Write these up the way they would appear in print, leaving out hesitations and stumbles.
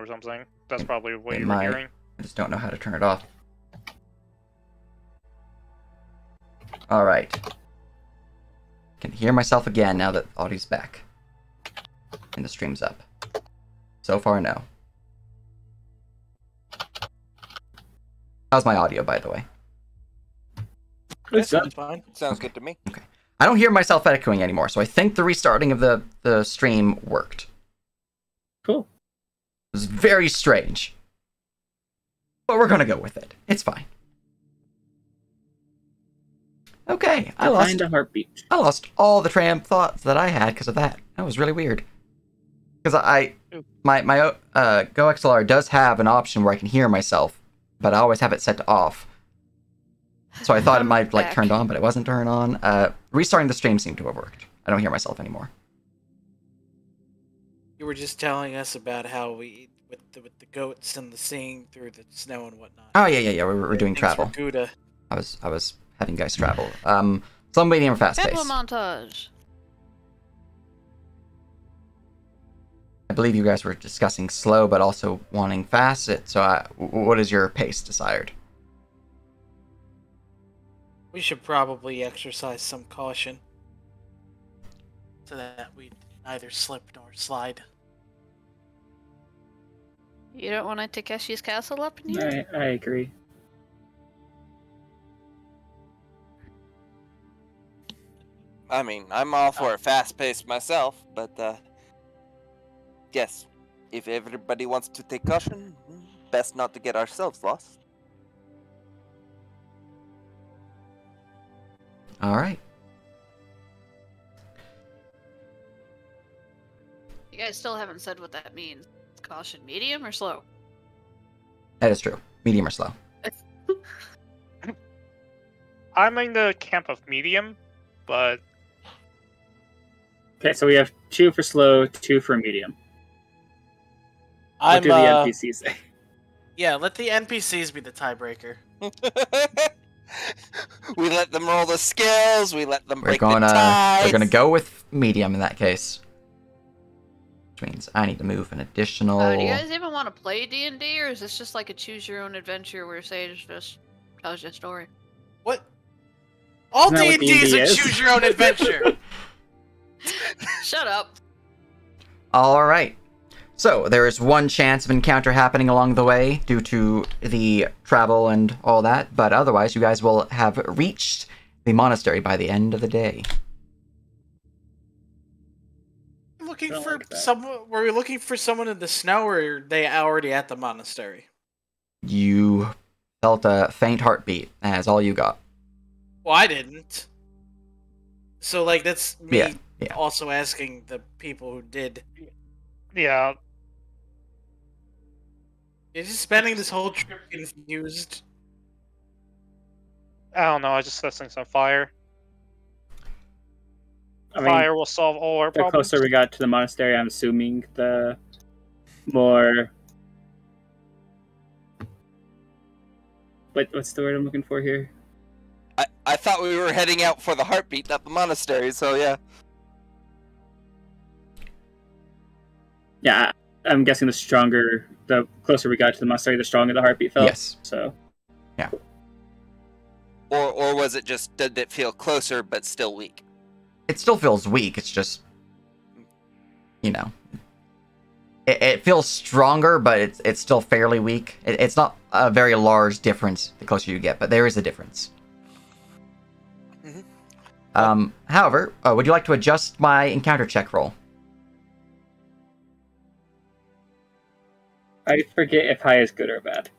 or something. That's probably what It you were might. hearing. I just don't know how to turn it off. Alright. Can hear myself again now that audio's back. And the stream's up. So far, no. How's my audio, by the way? It sounds fine. Sounds good to me. Okay. I don't hear myself echoing anymore, so I think the restarting of the stream worked. Cool. It was very strange. But we're gonna go with it. It's fine. Okay, I Find a heartbeat. lost all the train of thoughts that I had because of that. That was really weird. Because my Go XLR does have an option where I can hear myself, but I always have it set to off. So I thought it might like turned on, but it wasn't turned on. Restarting the stream seemed to have worked. I don't hear myself anymore. You were just telling us about how we with the goats and the singing through the snow and whatnot. Oh yeah. We're doing Thanks travel. for Gouda. I was having guys travel. Some medium or fast pace. Travel montage. I believe you guys were discussing slow, but also wanting fast. So what is your pace desired? We should probably exercise some caution so that we neither slip nor slide. You don't want a Takeshi's Castle up in here? I agree. I mean, I'm all for a fast pace myself, but yes, if everybody wants to take caution, best not to get ourselves lost. All right. You guys still haven't said what that means. Caution, medium or slow? That is true. Medium or slow. I'm in the camp of medium, but Okay, so we have 2 for slow, 2 for medium. What do the NPCs say? Yeah, let the NPCs be the tiebreaker. We let them roll the skills. We let them We're break the gonna ties. go with medium in that case. Which means I need to move an additional. Do you guys even want to play D&D, or is this just like a choose-your-own-adventure where Sage just tells you a story? What? All Isn't that what D&D is a D&D is? choose-your-own-adventure. Shut up. All right. So there is one chance of encounter happening along the way due to the travel and all that, but otherwise you guys will have reached the monastery by the end of the day. Looking Don't for like that. someone? Were we looking for someone in the snow, or are they already at the monastery? You felt a faint heartbeat, and that's all you got. Well, I didn't. So, like, that's me Yeah. also asking the people who did. yeah, You're just spending this whole trip confused. I don't know. I just testing some fire. I mean, Fire will solve all our the problems. closer we got to the monastery, I'm assuming the more... What's the word I'm looking for here? I thought we were heading out for the heartbeat, not the monastery. So yeah. Yeah, I'm guessing the closer we got to the monastery, the stronger the heartbeat felt. Yes. So, Or was it just, did it feel closer but still weak? It still feels weak, it's just, you know, it feels stronger, but it's still fairly weak. It's not a very large difference the closer you get, but there is a difference. However, would you like to adjust my encounter check roll? I forget if high is good or bad.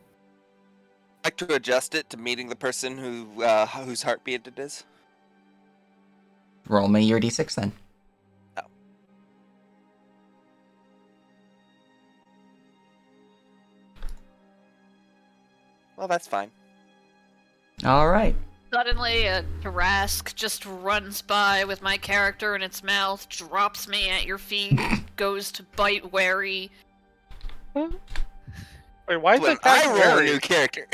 I'd like to adjust it to meeting the person whose heartbeat it is. Roll me your d6 then. Oh. Well, that's fine. All right. Suddenly, a Tarask just runs by with my character in its mouth, drops me at your feet, goes to bite Wary. Wait, why is When that guy I roll a very- new character.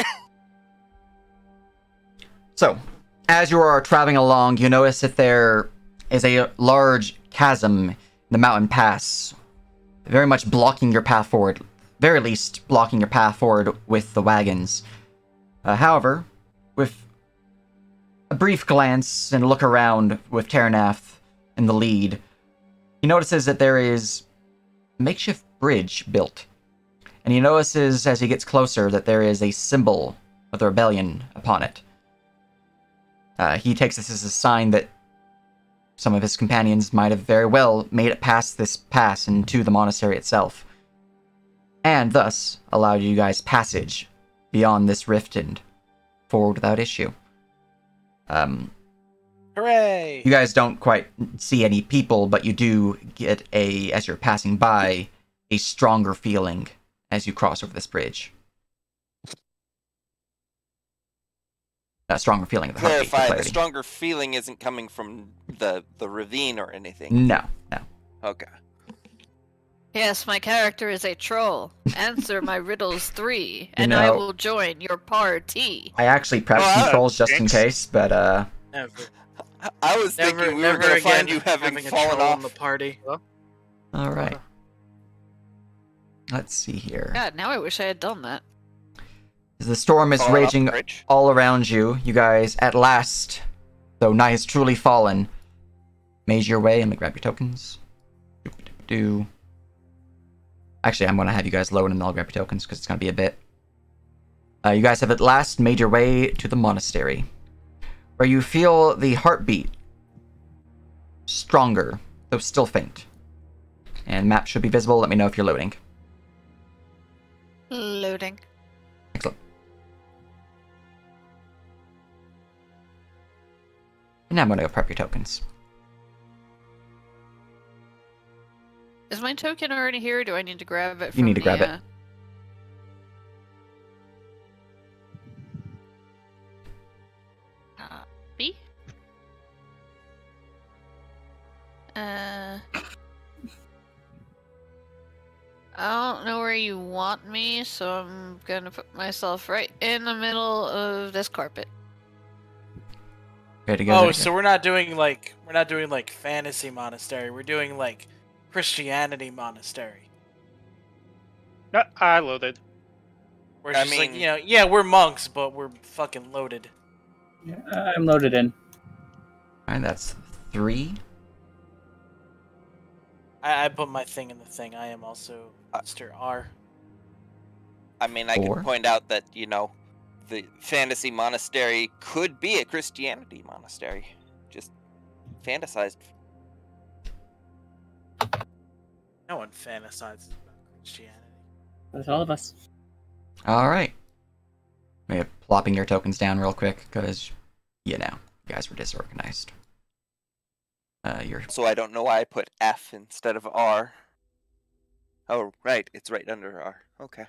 So, as you are traveling along, you notice that there is a large chasm in the mountain pass, very much blocking your path forward. very least, blocking your path forward with the wagons. However, with a brief glance and a look around with Terranath in the lead, he notices that there is a makeshift bridge built. And he notices as he gets closer that there is a symbol of the rebellion upon it. He takes this as a sign that some of his companions might have very well made it past this pass into the monastery itself, and thus allowed you guys passage beyond this rift and forward without issue. Hooray! You guys don't quite see any people, but you do get as you're passing by, a stronger feeling as you cross over this bridge. A stronger feeling of the heartbeat. Clarify, the stronger feeling isn't coming from the ravine or anything. No. Okay. Yes, my character is a troll. Answer my riddles 3, and You I know- will join your party. I actually prepped some trolls just in case, but Never, I was thinking we were never going to again find you having a fallen troll in off. the party. alright. Let's see here. God, now I wish I had done that. As the storm is Fallen off raging the bridge. all around you, you guys, at last, though night has truly fallen, made your way. Let me grab your tokens. Do. Actually, I'm going to have you guys load and I'll grab your tokens because it's going to be a bit. You guys have at last made your way to the monastery, where you feel the heartbeat stronger, though still faint. And map should be visible. Let me know if you're loading. Loading. Excellent. And now I'm going to go prep your tokens. Is my token already here, or do I need to grab it from You need to grab it. B? I don't know where you want me, so I'm gonna put myself right in the middle of this carpet. Ready to go? Oh, there? so we're not doing like fantasy monastery. We're doing like Christianity monastery. No, I loaded. We're I just like, mean- yeah, we're monks, but we're fucking loaded. Yeah, I'm loaded in. Alright, that's 3. I put my thing in the thing. I am also Mr. R. I mean, I 4. can point out that, the fantasy monastery could be a Christianity monastery. Just fantasized. No one fantasizes about Christianity. That's all of us. Alright. Maybe plopping your tokens down real quick, because, you guys were disorganized. So I don't know why I put F instead of R. Oh, right. It's right under R. Okay.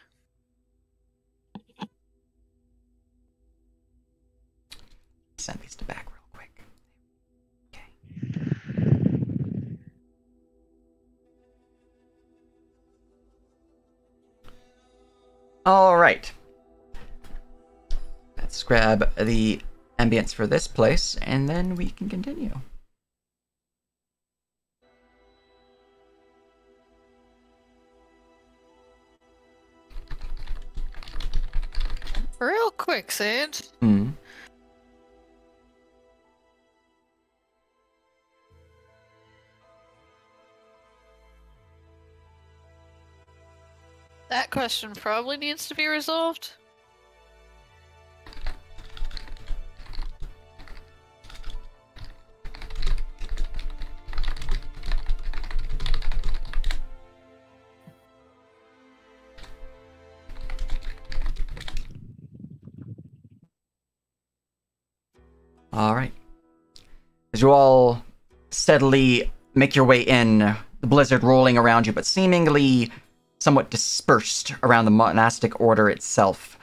Send these to back real quick. Okay. Alright. Let's grab the ambience for this place, and then we can continue. Real quick, Sage. Hmm. That question probably needs to be resolved. Alright. As you all steadily make your way in, the blizzard rolling around you, but seemingly somewhat dispersed around the monastic order itself,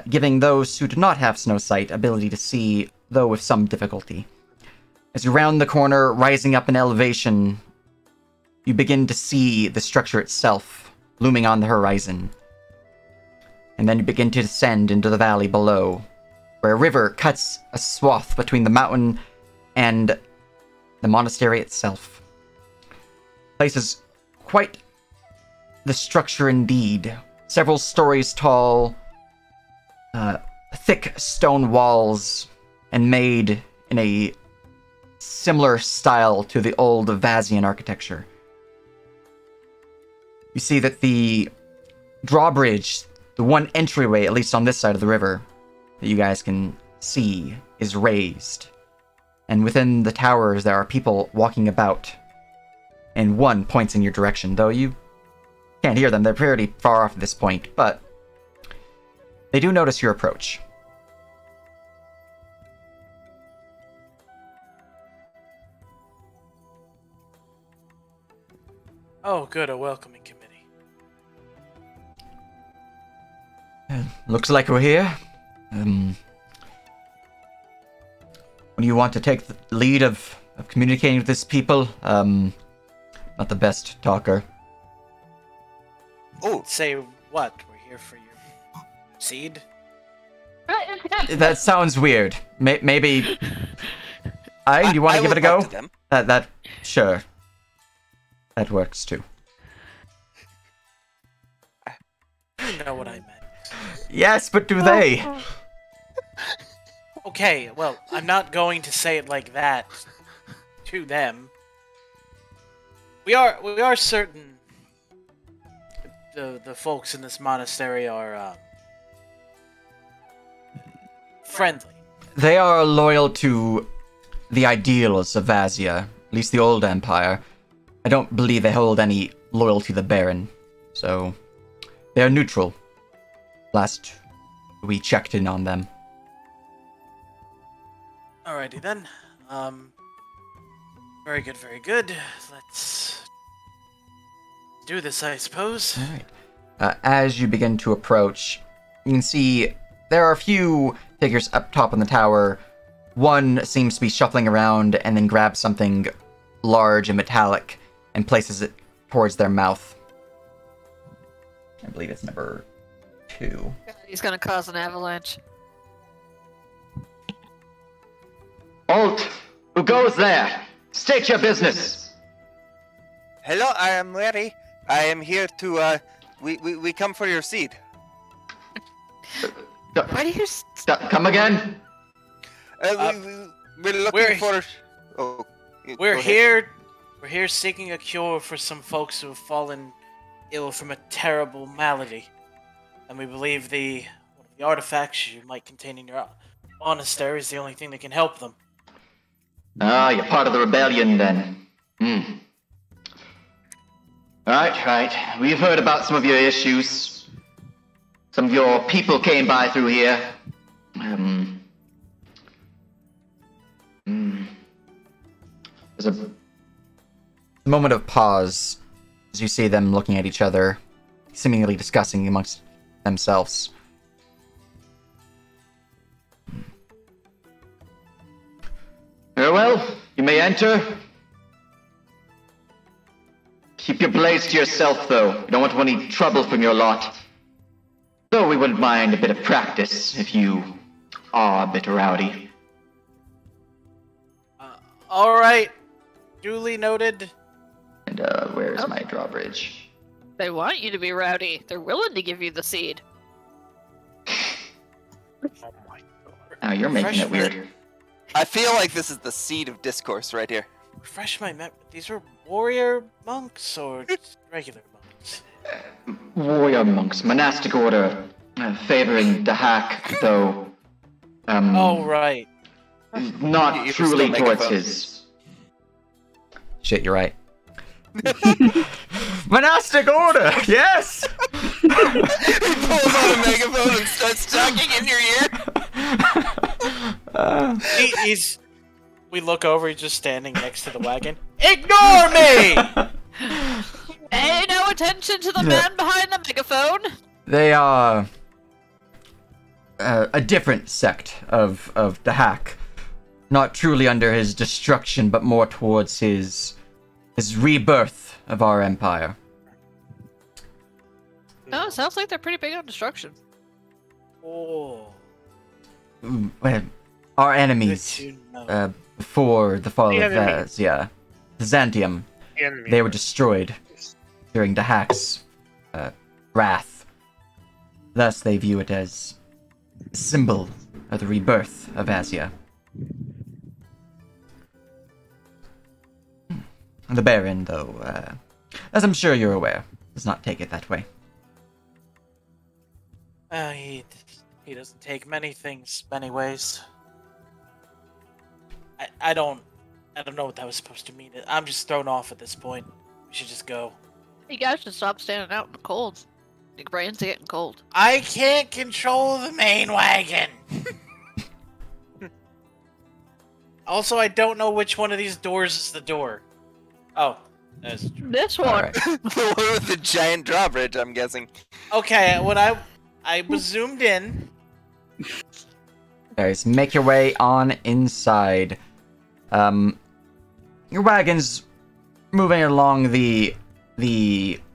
giving those who do not have snow sight ability to see, though with some difficulty. As you round the corner, rising up in elevation, you begin to see the structure itself looming on the horizon. And then you begin to descend into the valley below, where a river cuts a swath between the mountain and the monastery itself. The place is quite the structure indeed. Several stories tall, thick stone walls, and made in a similar style to the old Vazian architecture. You see that the drawbridge, the one entryway, at least on this side of the river, that you guys can see, is raised. And within the towers, there are people walking about. And one points in your direction, though you can't hear them. They're pretty far off at this point, but they do notice your approach. Oh, good, a welcoming committee. Looks like we're here. When you want to take the lead of communicating with this people, not the best talker. Oh, say what? We're here for your seed? That sounds weird. Maybe... you want to give it a go? Sure. That works too. You know what I meant. Yes, but do they? Okay, well, I'm not going to say it like that to them. We are certain the folks in this monastery are friendly. They are loyal to the ideals of Vazia, at least the old empire. I don't believe they hold any loyalty to the Baron, so they are neutral. Last we checked in on them. Alrighty then. Very good, very good. Let's do this, I suppose. Alright. As you begin to approach, you can see there are a few figures up top on the tower. One seems to be shuffling around and then grabs something large and metallic and places it towards their mouth. I believe it's number 2. He's gonna cause an avalanche. Alt, who goes there? State your business. Hello, I am ready. I am here to, we come for your seed. Why do you... Come again? We're looking for... Oh, we're here seeking a cure for some folks who have fallen ill from a terrible malady. And we believe one of the artifacts you might contain in your monastery is the only thing that can help them. Ah, you're part of the rebellion then. Right. We've heard about some of your issues. Some of your people came by through here. There's a moment of pause as you see them looking at each other, seemingly discussing amongst themselves. Very well, you may enter. Keep your blades to yourself, though. You don't want any trouble from your lot. Though we wouldn't mind a bit of practice if you are a bit rowdy. Alright. Duly noted. And, where's my drawbridge? They want you to be rowdy. They're willing to give you the seed. Oh my god. Now you're making it weird. I feel like this is the seed of discourse right here. Refresh my memory. These are warrior monks or just regular monks? Warrior monks, monastic order, favoring Dahak, though. Oh, right. Not You truly still make a towards vote. his. Shit, you're right. Monastic order, yes. He pulls out a megaphone and starts talking in your ear. We look over, he's just standing next to the wagon. Ignore me! Pay no attention to the man behind the megaphone. They are a different sect of Dahak. Not truly under his destruction, but more towards his rebirth of our empire. No, it sounds like they're pretty big on destruction. Oh. Well, our enemies, Good to know. before the fall The of enemy. Vaz, the Zantium, The enemy. they were destroyed during Dahak's wrath. Thus, they view it as a symbol of the rebirth of Asia. The Baron, though, as I'm sure you're aware, does not take it that way. He doesn't take many things many ways. I don't know what that was supposed to mean. I'm just thrown off at this point. We should just go. You guys should stop standing out in the cold. Your brains are getting cold. I can't control the main wagon. Also, I don't know which one of these doors is the door. Oh, that's true. This one. Alright. The one with the giant drawbridge, I'm guessing. Okay, when I was zoomed in. Guys, make your way on inside. Your wagon's moving along the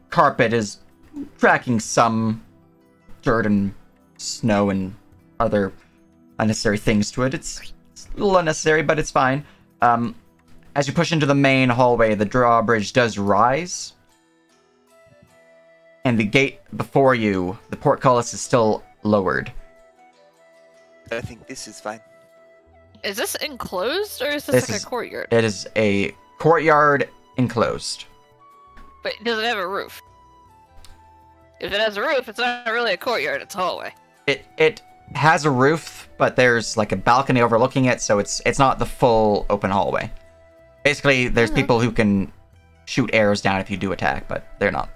carpet is tracking some dirt and snow and other unnecessary things to it. It's a little unnecessary, but it's fine. As you push into the main hallway, the drawbridge does rise. And the gate before you, the portcullis, is still lowered. I think this is fine. Is this enclosed or is this like a courtyard? It is a courtyard enclosed. But does it have a roof? If it has a roof, it's not really a courtyard, it's a hallway. It has a roof, but there's like a balcony overlooking it, so it's not the full open hallway. Basically, there's people who can shoot arrows down if you do attack, but they're not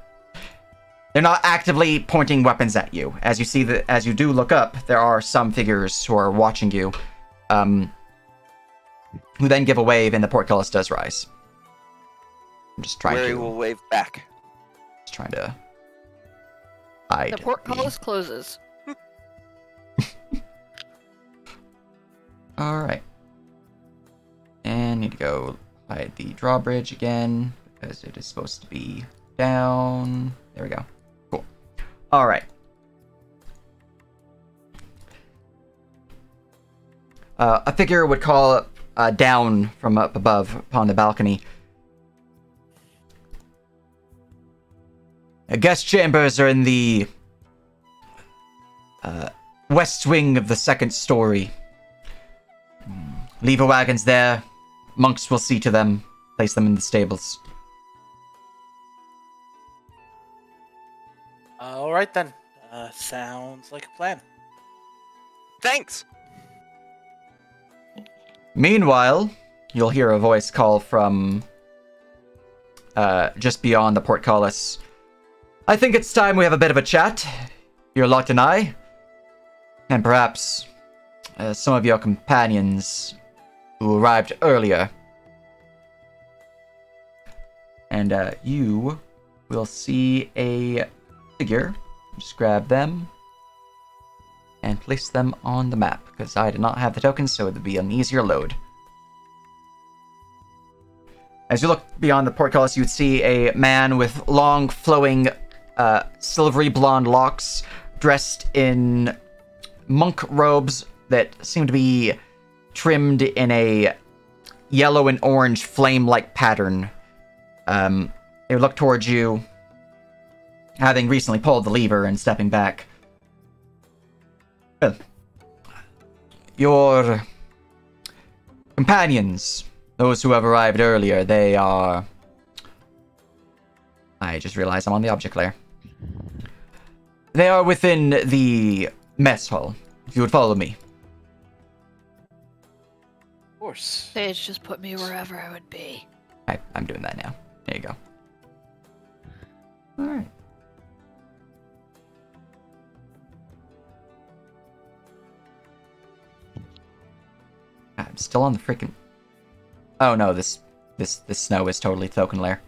actively pointing weapons at you. As you see as you do look up, there are some figures who are watching you, who then give a wave, and the portcullis does rise. I'm just trying Where he will wave back. Just trying to hide. The portcullis closes. Alright. And need to go hide the drawbridge again, because it is supposed to be down. There we go. Cool. Alright. A figure would call down from up above upon the balcony. Guest chambers are in the west wing of the second story. Leave your wagons there. Monks will see to them. Place them in the stables. Alright then. Sounds like a plan. Thanks! Meanwhile, you'll hear a voice call from just beyond the portcullis. I think it's time we have a bit of a chat, your lot and I. And perhaps some of your companions who arrived earlier. And you will see a figure. Just grab them and place them on the map, because I did not have the tokens, so it would be an easier load. As you look beyond the portcullis, you would see a man with long, flowing, silvery blonde locks, dressed in monk robes that seem to be trimmed in a yellow and orange flame-like pattern. They would look towards you, having recently pulled the lever and stepping back. Well, your companions, those who have arrived earlier, they are... I just realized I'm on the object layer. They are within the mess hall. If you would follow me. Of course. Sage just put me wherever I would be. I'm doing that now. There you go. Alright. I'm still on the freaking... Oh no, this snow is totally token layer.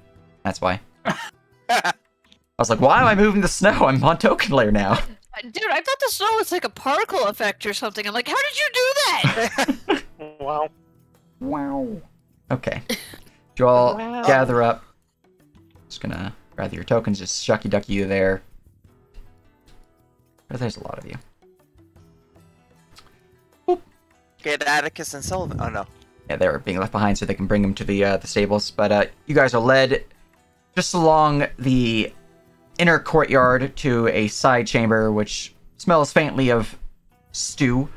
That's why. I was like, why am I moving the snow? I'm on token layer now. Dude, I thought the snow was like a particle effect or something. I'm like, how did you do that? Wow. Wow. Okay. You all gather up. Just gonna gather your tokens, just shucky ducky you there. Oh, there's a lot of you. Boop. Get Atticus and Sullivan. Oh no. Yeah, they're being left behind so they can bring them to the stables. But you guys are led just along the inner courtyard to a side chamber, which smells faintly of stew,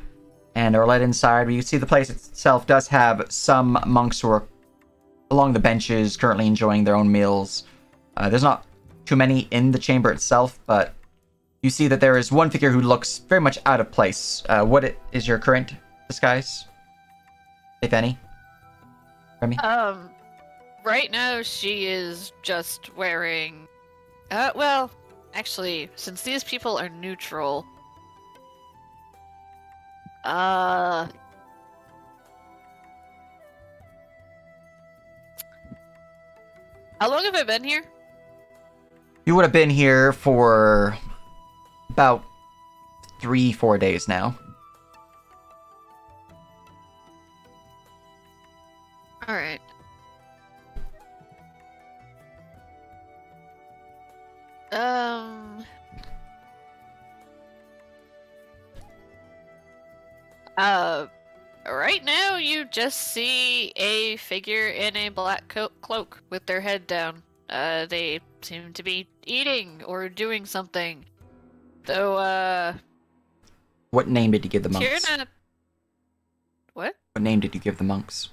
and are led inside. Where you see the place itself does have some monks who are along the benches, currently enjoying their own meals. There's not too many in the chamber itself, but you see that there is one figure who looks very much out of place. What is your current disguise, if any, Remy? Right now she is just wearing... well, actually, since these people are neutral... How long have I been here? You would have been here for about 3-4 days now. Alright. Right now you just see a figure in a black cloak with their head down. They seem to be eating or doing something. Though, What name did you give the monks? Tierna... What? What name did you give the monks?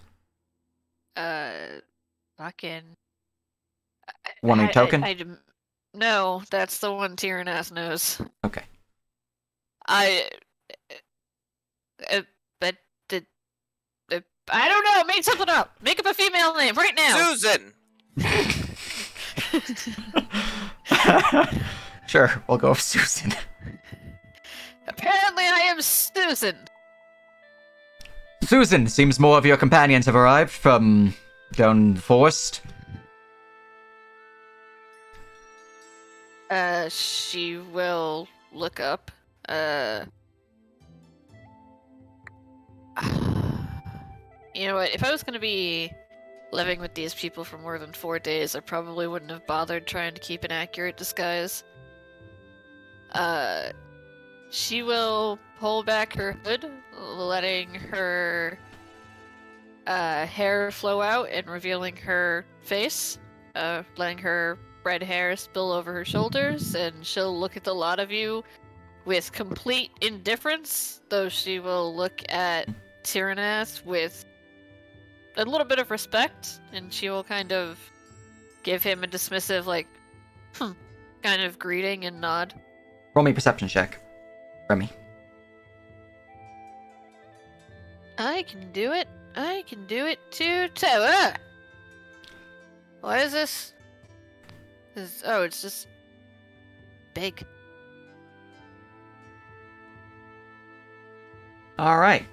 Fucking... One token? No, that's the one Tyrannus knows. Okay. But I don't know. Make something up. Make up a female name right now. Susan. Sure, we'll go with Susan. Apparently, I am Susan. Susan, seems more of your companions have arrived from down the forest. She will look up. You know what? If I was gonna be living with these people for more than 4 days, I probably wouldn't have bothered trying to keep an accurate disguise. She will pull back her hood, letting her hair flow out and revealing her face, letting her red hair spill over her shoulders, and she'll look at the lot of you with complete indifference, though she will look at Tyrannus with a little bit of respect, and she will kind of give him a dismissive, like, kind of greeting and nod. Roll me a perception check, Remy. I can do it. I can do it too. Ah! What is this? Oh, it's just big. All right.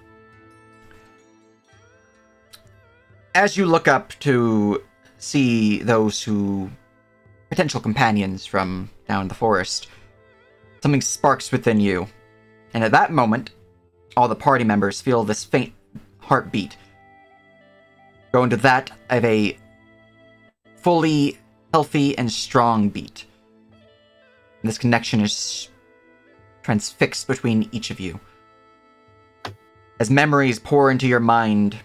As you look up to see those potential companions from down the forest, something sparks within you. And at that moment, all the party members feel this faint heartbeat go into that of a fully healthy and strong beat. And this connection is transfixed between each of you. As memories pour into your mind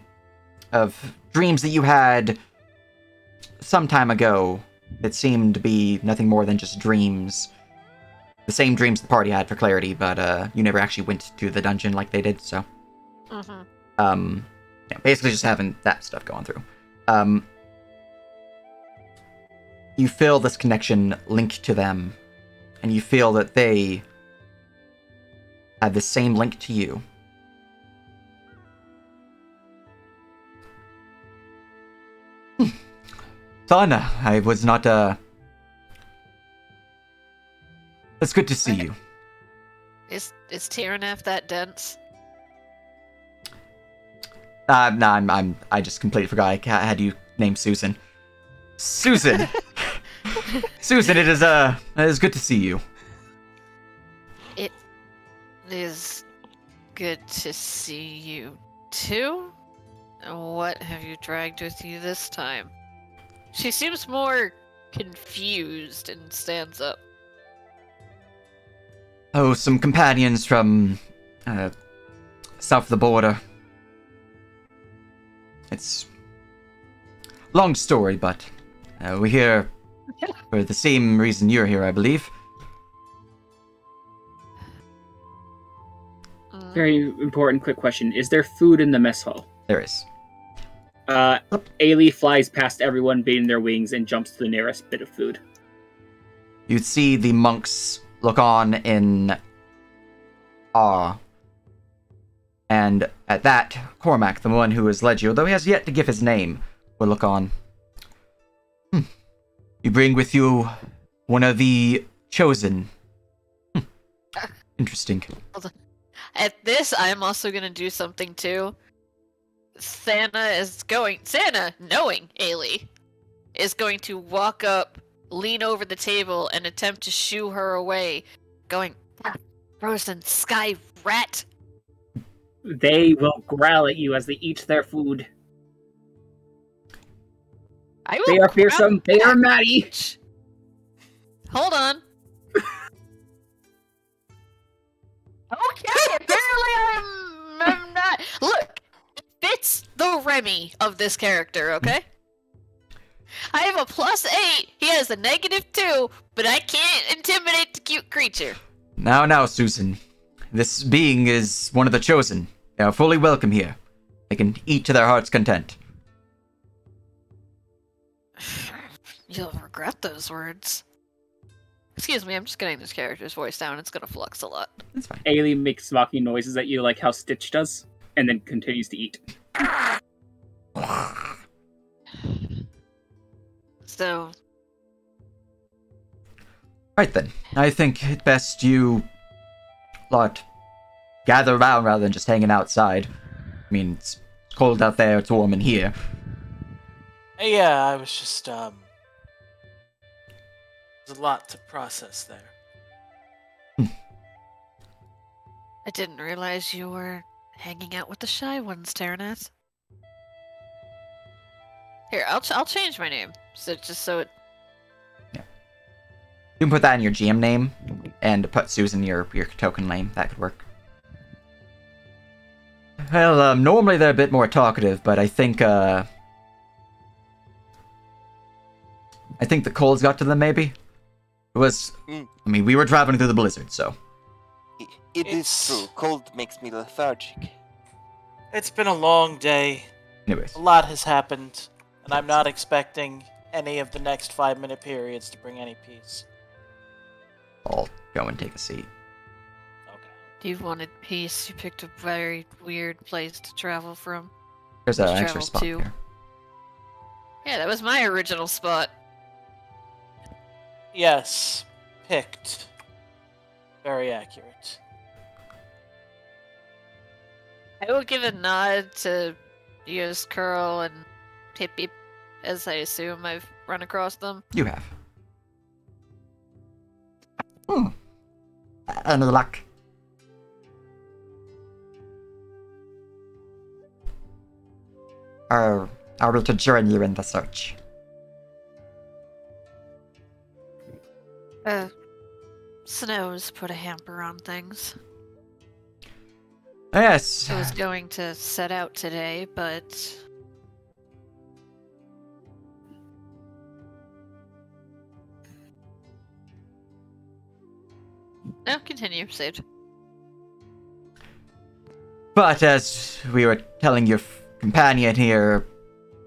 of dreams that you had some time ago that seemed to be nothing more than just dreams. The same dreams the party had, for clarity, but you never actually went to the dungeon like they did, so. Yeah, basically just having that stuff going through. You feel this connection linked to them, and you feel that they have the same link to you. Tana, I was not, It's good to see you. Is Tyrannus that dense? No, I just completely forgot I had you named Susan. Susan! Susan, it is good to see you. It is good to see you, too? What have you dragged with you this time? She seems more confused and stands up. Oh, some companions from, south of the border. It's long story, but we're here For the same reason you're here, I believe. Very important, quick question. Is there food in the mess hall? There is. Ailey flies past everyone beating their wings and jumps to the nearest bit of food. You'd see the monks look on in awe. And at that, Cormac, the one who has led you, although he has yet to give his name, will look on. You bring with you one of the chosen. Interesting. At this, I'm also gonna do something too. Santa, knowing Ailey, is going to walk up, lean over the table, and attempt to shoo her away, going, "Frozen sky rat!" They will growl at you as they eat their food. They are fearsome. They are Maddie. Hold on. Okay, apparently I'm not. Look, it fits the Remy of this character, okay? I have a +8, he has a -2, but I can't intimidate the cute creature. Now, Susan. This being is one of the chosen. They are fully welcome here. They can eat to their heart's content. You'll regret those words. Excuse me, I'm just getting this character's voice down. It's gonna flux a lot. That's fine. Ailey makes mocking noises at you like how Stitch does, and then continues to eat. So... Right then. I think it best you lot gather around rather than just hanging outside. I mean, it's cold out there, it's warm in here. Yeah, I was just, there's a lot to process there. I didn't realize you were hanging out with the shy ones, Terranat. Here, I'll change my name, so it... Yeah. You can put that in your GM name, and put Susan your token name. That could work. Well, normally they're a bit more talkative, but I think the colds got to them, maybe? It was... I mean, we were traveling through the blizzard, so... It is true. Cold makes me lethargic. It's been a long day. Anyways. A lot has happened, and I'm not expecting any of the next 5-minute periods to bring any peace. I'll go and take a seat. Okay. You wanted peace. You picked a very weird place to travel from. There's an Let's extra travel spot to. here. Yeah, that was my original spot. Yes, picked. Very accurate. I will give a nod to Eos Curl and Hippie, as I assume I've run across them. You have. Another luck. Are we to join you in the search? Snow's put a hamper on things. Yes. I was going to set out today, but... No, continue, saved. But as we were telling your companion here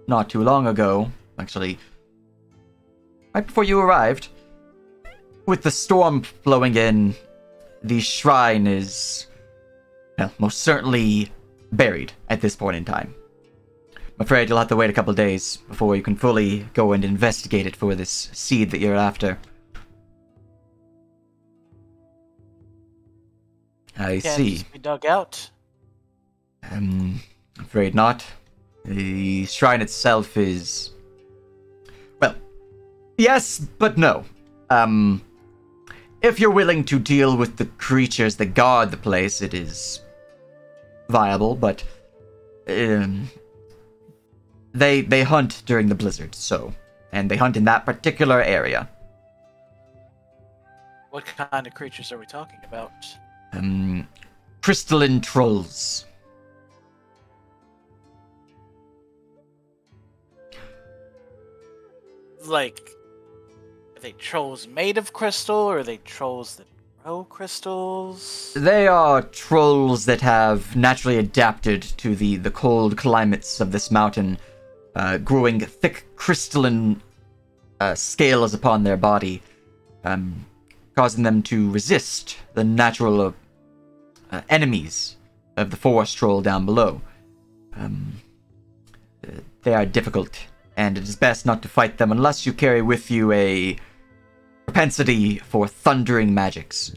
not too long ago, actually, right before you arrived, with the storm blowing in, the shrine is, well, most certainly buried at this point in time. I'm afraid you'll have to wait a couple days before you can fully go and investigate it for this seed that you're after. I Can't see. just be dug out. Afraid not. The shrine itself is... well, yes, but no. If you're willing to deal with the creatures that guard the place, it is viable, but they hunt during the blizzard, so, and they hunt in that particular area. What kind of creatures are we talking about? Crystalline trolls. Like they trolls made of crystal, or are they trolls that grow crystals? They are trolls that have naturally adapted to the cold climates of this mountain, growing thick crystalline scales upon their body, causing them to resist the natural enemies of the forest troll down below. They are difficult, and it is best not to fight them unless you carry with you a propensity for thundering magics.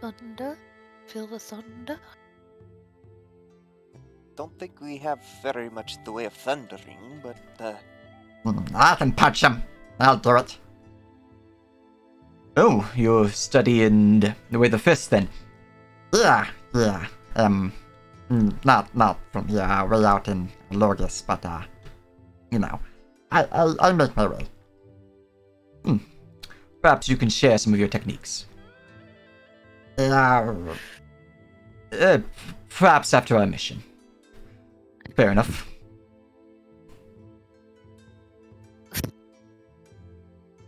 Thunder? Feel the thunder? Don't think we have very much in the way of thundering, but I can punch him. I'll do it. Oh, you're studying the way the fist then? Yeah. Not from here, way out in Lorgus, but you know, I make my way. Perhaps you can share some of your techniques. Perhaps after our mission. Fair enough.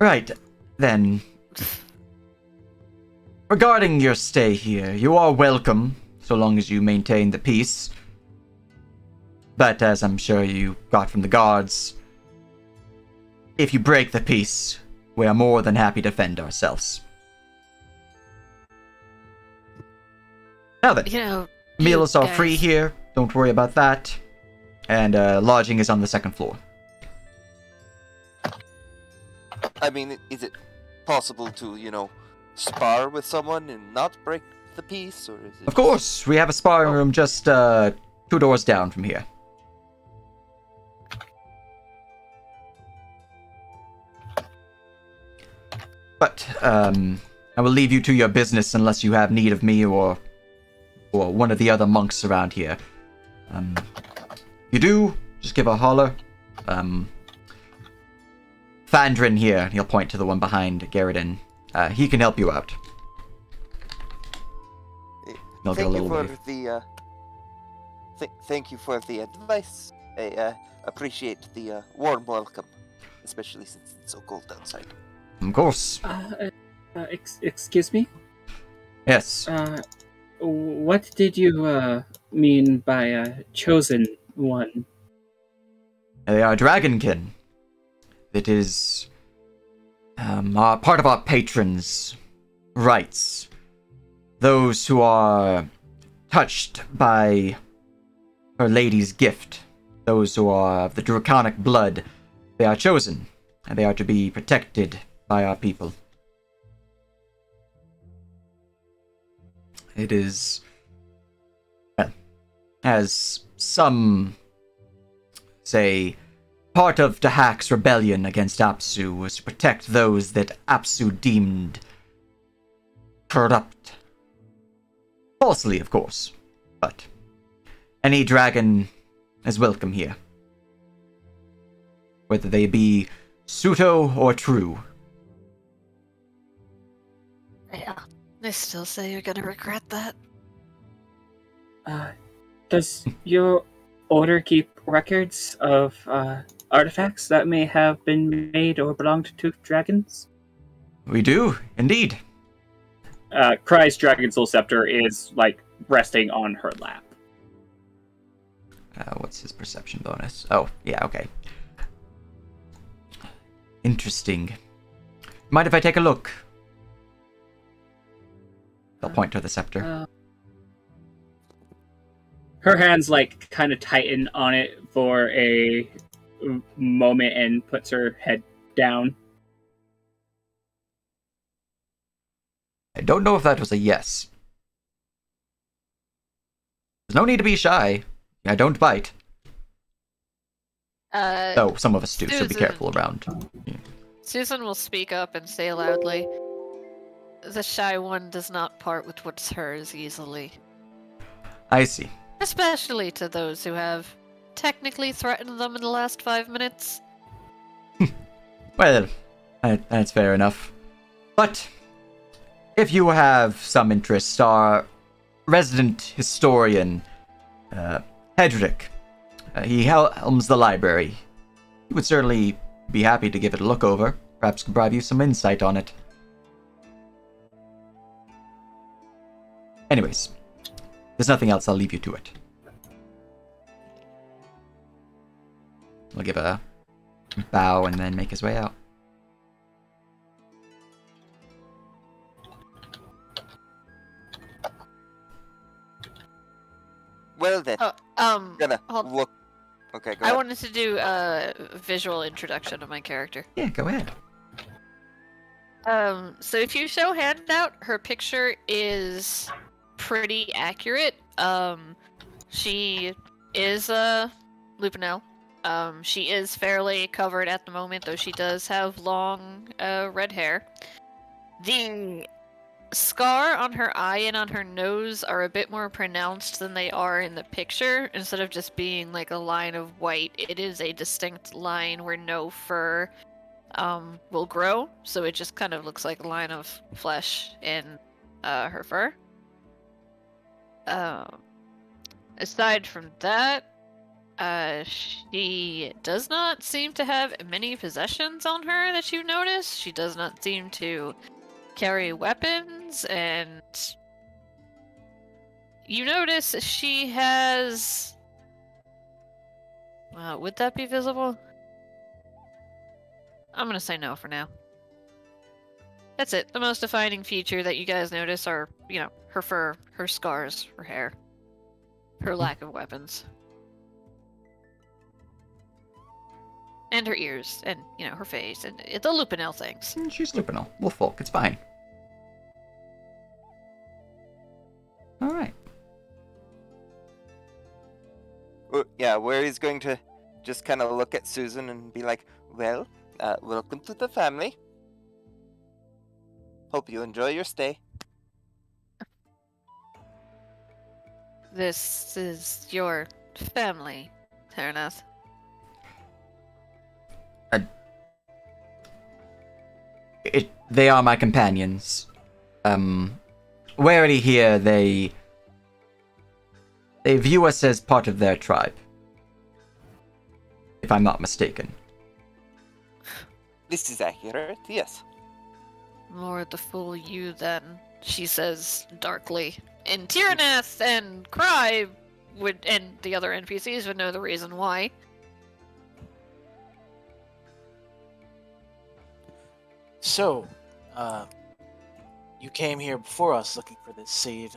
Right, then. Regarding your stay here, you are welcome, so long as you maintain the peace. But as I'm sure you got from the guards, if you break the peace, we are more than happy to defend ourselves. Now then, You know, meals you are free guys- here, don't worry about that. And lodging is on the second floor. I mean, is it possible to, spar with someone and not break the peace, or is it? Of course, we have a sparring room just 2 doors down from here. But I will leave you to your business unless you have need of me or one of the other monks around here. You do, just give a holler. Fandrin here, he'll point to the one behind Garridan. He can help you out. He'll go a Thank you little for way. the thank you for the advice. I appreciate the warm welcome, especially since it's so cold outside. Of course. Excuse me? Yes. What did you mean by chosen one? They are dragonkin. It is part of our patrons' rights. Those who are touched by Her Lady's gift, those who are of the draconic blood, they are chosen, and they are to be protected by our people. It is, well, as some say, part of Dahak's rebellion against Apsu was to protect those that Apsu deemed corrupt. Falsely, of course, but any dragon is welcome here. Whether they be pseudo or true. Yeah. I still say you're gonna regret that. Does your order keep records of artifacts that may have been made or belonged to dragons? We do, indeed. Cry's Dragon Soul Scepter is, resting on her lap. What's his perception bonus? Oh, yeah, okay. Interesting. Mind if I take a look? I'll point to the scepter. Her hands, kind of tighten on it for a moment and puts her head down. I don't know if that was a yes. There's no need to be shy. I don't bite. Though some of us do, so be Susan. careful around. Susan will speak up and say loudly, "The shy one does not part with what's hers easily. I see. Especially to those who have technically threatened them in the last 5 minutes." Well, that's fair enough. But if you have some interest, our resident historian, Hedrick, he helms the library. He would certainly be happy to give it a look over. Perhaps could provide you some insight on it. Anyways, if there's nothing else, I'll leave you to it. We'll give a bow and then make his way out. Well then, gonna hold. look. Okay, go I ahead. wanted to do a visual introduction of my character. Yeah, go ahead. So if you show handout, her picture is pretty accurate. She is a Lupinel. She is fairly covered at the moment, though she does have long, red hair. The scar on her eye and on her nose are a bit more pronounced than they are in the picture. Instead of just being like a line of white, it is a distinct line where no fur will grow, so it just kind of looks like a line of flesh in her fur. Aside from that, she does not seem to have many possessions on her that you notice. She does not seem to carry weapons, and you notice she has... would that be visible? I'm gonna say no for now. That's it. The most defining feature that you guys notice are, you know, her fur, her scars, her hair, her lack of weapons. And her ears, and, you know, her face, and the Lupinel things. She's Lupinel. Wolf folk, it's fine. Alright. Yeah, where he's going to just kind of look at Susan and be like, well, welcome to the family. Hope you enjoy your stay. This is your family, Ternath. They are my companions. Rarely here, they view us as part of their tribe. If I'm not mistaken. This is accurate, yes. More the fool you then, she says darkly. And Tyranath and Cry would, and the other NPCs would know the reason why. So, you came here before us looking for this seed.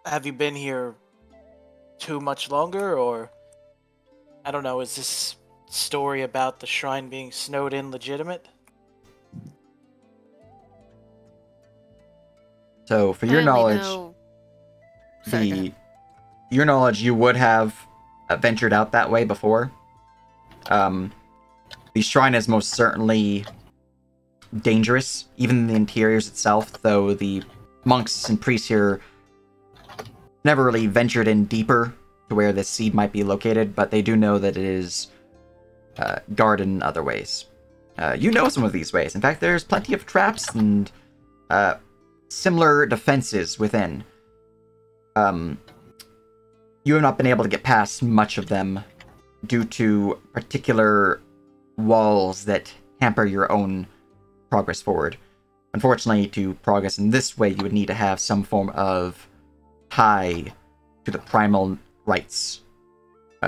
Have you been here too much longer, or... I don't know, is this story about the shrine being snowed in legitimate? So, for your knowledge, your knowledge, you would have ventured out that way before. The shrine is most certainly dangerous, even in the interiors itself, though the monks and priests here never really ventured in deeper to where this seed might be located, but they do know that it is guarded in other ways. You know some of these ways. In fact, there's plenty of traps and similar defenses within. You have not been able to get past much of them due to particular walls that hamper your own progress forward. Unfortunately, to progress in this way, you would need to have some form of tie to the primal rites.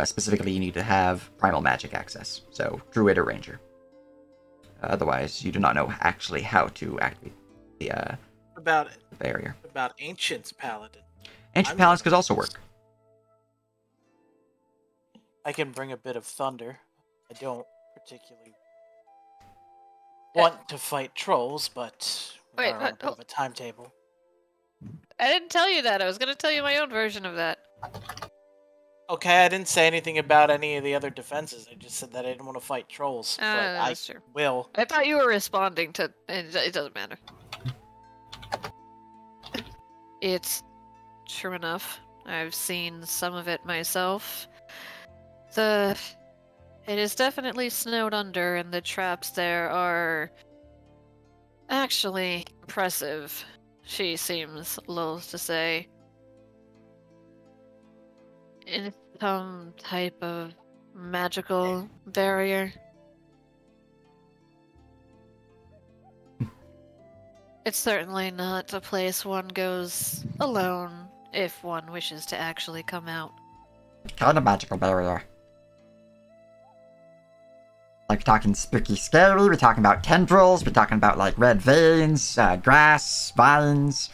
Specifically, you need to have primal magic access, so Druid or Ranger. Otherwise, you do not know actually how to activate the barrier. About Ancient's Paladin. Ancient Paladins could also work. I can bring a bit of thunder. I don't particularly want to fight trolls, but we are on a bit of a timetable. I didn't tell you that. I was going to tell you my own version of that. Okay, I didn't say anything about any of the other defenses. I just said that I didn't want to fight trolls. But That's I true. will. I thought you were responding to... It doesn't matter. It's true enough. I've seen some of it myself. It is definitely snowed under, and the traps there are actually impressive, she seems loath to say. In some type of magical barrier. It's certainly not a place one goes alone if one wishes to actually come out. Kind of magical barrier. Like, we're talking spooky scary, we're talking about tendrils, we're talking about, like, red veins, grass, vines,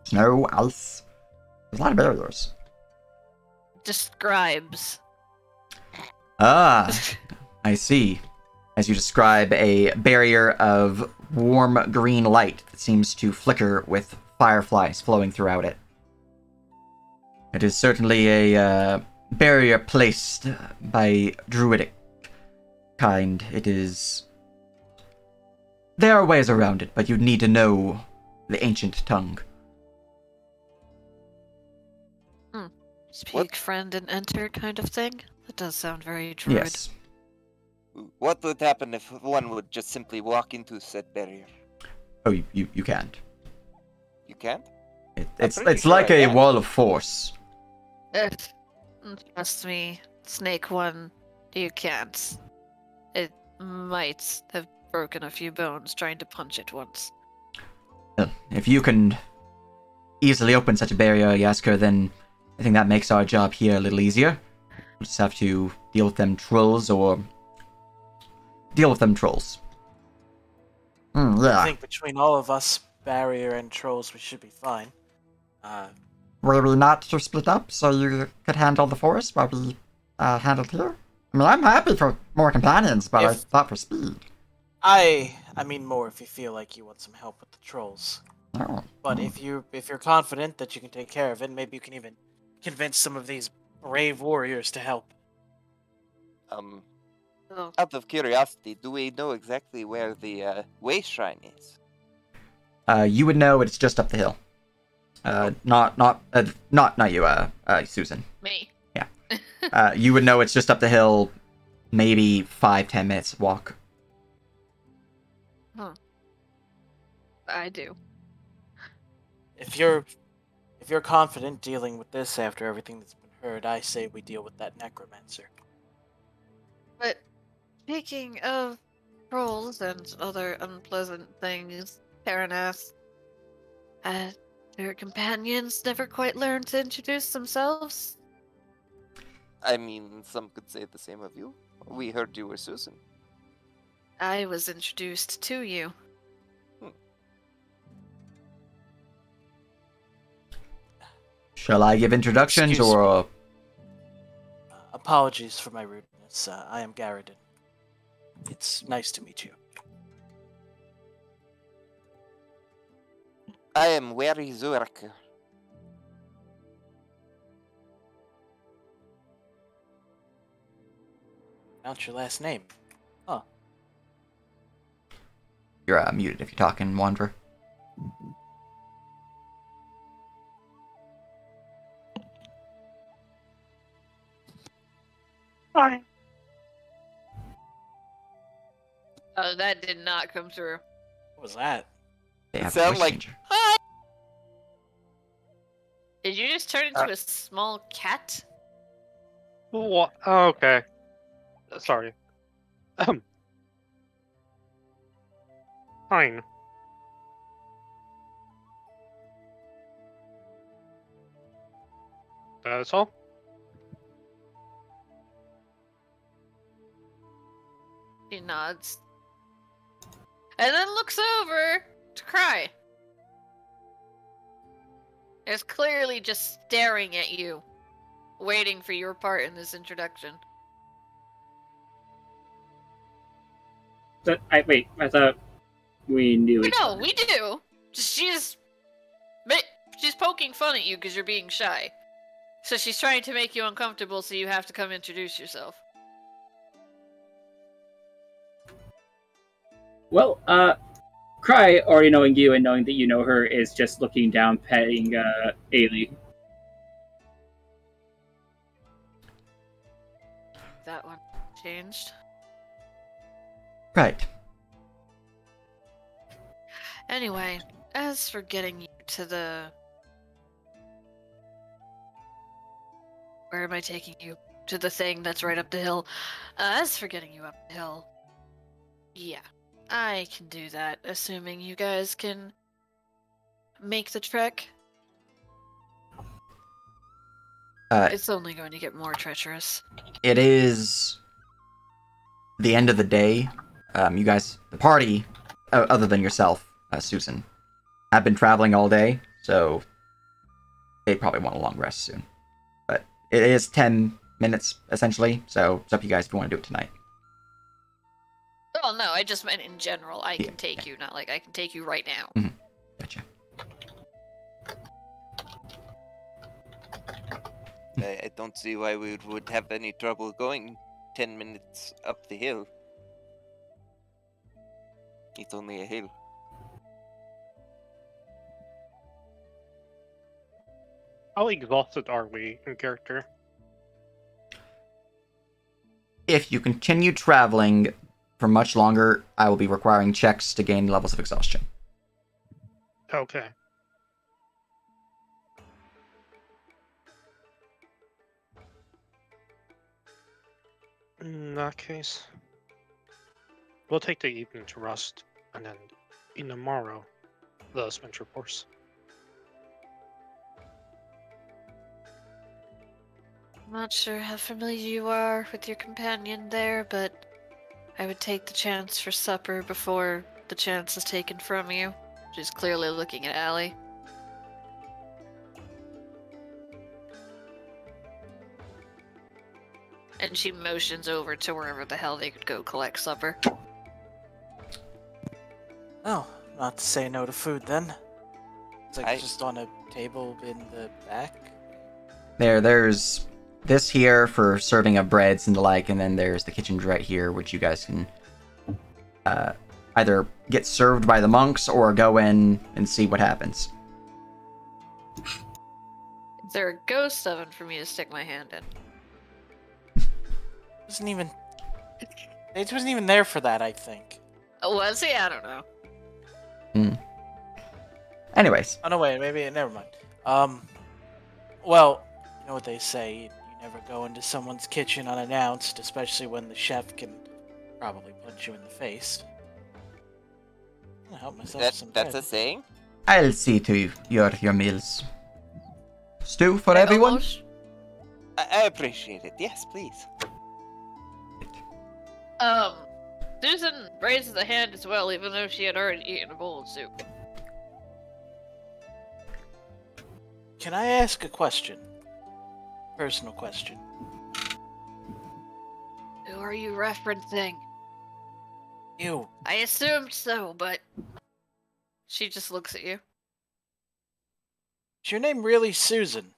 snow, ice. There's a lot of barriers. Describes. Ah, I see. As you describe a barrier of warm green light that seems to flicker with fireflies flowing throughout it. It is certainly a barrier placed by druidic kind. It is... There are ways around it, but you'd need to know the ancient tongue. Speak, What? friend, and enter kind of thing? That does sound very druid. Yes. What would happen if one would just simply walk into said barrier? Oh, you can't. You can't? It's pretty sure like I a can. wall of force. Trust me, Snake One, you can't. It might have broken a few bones trying to punch it once. If you can easily open such a barrier, Yasker, then I think that makes our job here a little easier. We'll just have to deal with them trolls or... Deal with them trolls. I Yeah. think between all of us, barrier and trolls, we should be fine. Were we not to split up so you could handle the forest while we handled here? I mean, I'm happy for more companions, but I If- thought for speed. I mean more if you feel like you want some help with the trolls. Oh. But if you're confident that you can take care of it, maybe you can even convince some of these brave warriors to help. Oh, Out of curiosity, do we know exactly where the way shrine is? You would know it's just up the hill. Not you, Susan. me. You would know it's just up the hill, maybe 5-10 minutes walk. I do. If you're confident dealing with this after everything that's been heard, I say we deal with that necromancer. But speaking of trolls and other unpleasant things, Paranas, their companions never quite learned to introduce themselves. I mean, some could say the same of you. We heard you were Susan. I was introduced to you. Shall I give introductions Excuse or... Apologies for my rudeness. I am Garrett. It's nice to meet you. I am very Syrik. Pronounce your last name. You're muted if you're talking, Wanderer. Fine. Oh, that did not come through. What was that? They It have sound voice like- changer. Did you just turn into a small cat? What? Oh, okay. Sorry. Fine. That's all? He nods. And then looks over to Cry. Is clearly just staring at you, waiting for your part in this introduction. But I thought we knew each No, other. we do. She's poking fun at you because you're being shy. So she's trying to make you uncomfortable, so you have to come introduce yourself. Well, Cry, already knowing you and knowing that you know her, is just looking down, petting Ailey. That one changed. Right. Anyway, as for getting you to the... Where am I taking you? to the thing that's right up the hill. As for getting you up the hill, yeah, I can do that, assuming you guys can make the trek. It's only going to get more treacherous. It is the end of the day. You guys, the party, other than yourself, Susan, have been traveling all day, so they probably want a long rest soon. But it is 10 minutes, essentially, so it's up to you guys if you want to do it tonight. Oh, no, I just meant in general. I can take you, not like I can take you right now. Mm-hmm. Gotcha. I don't see why we would have any trouble going 10 minutes up the hill. It's only a hill. How exhausted are we in character? If you continue traveling for much longer, I will be requiring checks to gain levels of exhaustion. Okay. In that case, we'll take the evening to rest, and then in the morrow, let us venture forth. I'm not sure how familiar you are with your companion there, but I would take the chance for supper before the chance is taken from you. She's clearly looking at Allie. And she motions over to wherever the hell they could go collect supper. Oh, not to say no to food then. It's like I- just on a table in the back. There's this here for serving of breads and the like, and then there's the kitchen right here, which you guys can either get served by the monks or go in and see what happens. Is there a ghost oven for me to stick my hand in? Wasn't even. It wasn't even there for that, I think. Oh, was he? I don't know. Anyways, Oh no, wait, maybe never mind. Well, you know what they say: you never go into someone's kitchen unannounced, especially when the chef can probably punch you in the face. I'm gonna help myself with some That's bread. a saying? I'll see to your meals. Stew for I everyone? almost- I appreciate it. Yes, please. Susan raises a hand as well, even though she had already eaten a bowl of soup. Can I ask a question? Personal question. Who are you referencing? You. I assumed so, but... She just looks at you. Is your name really Susan?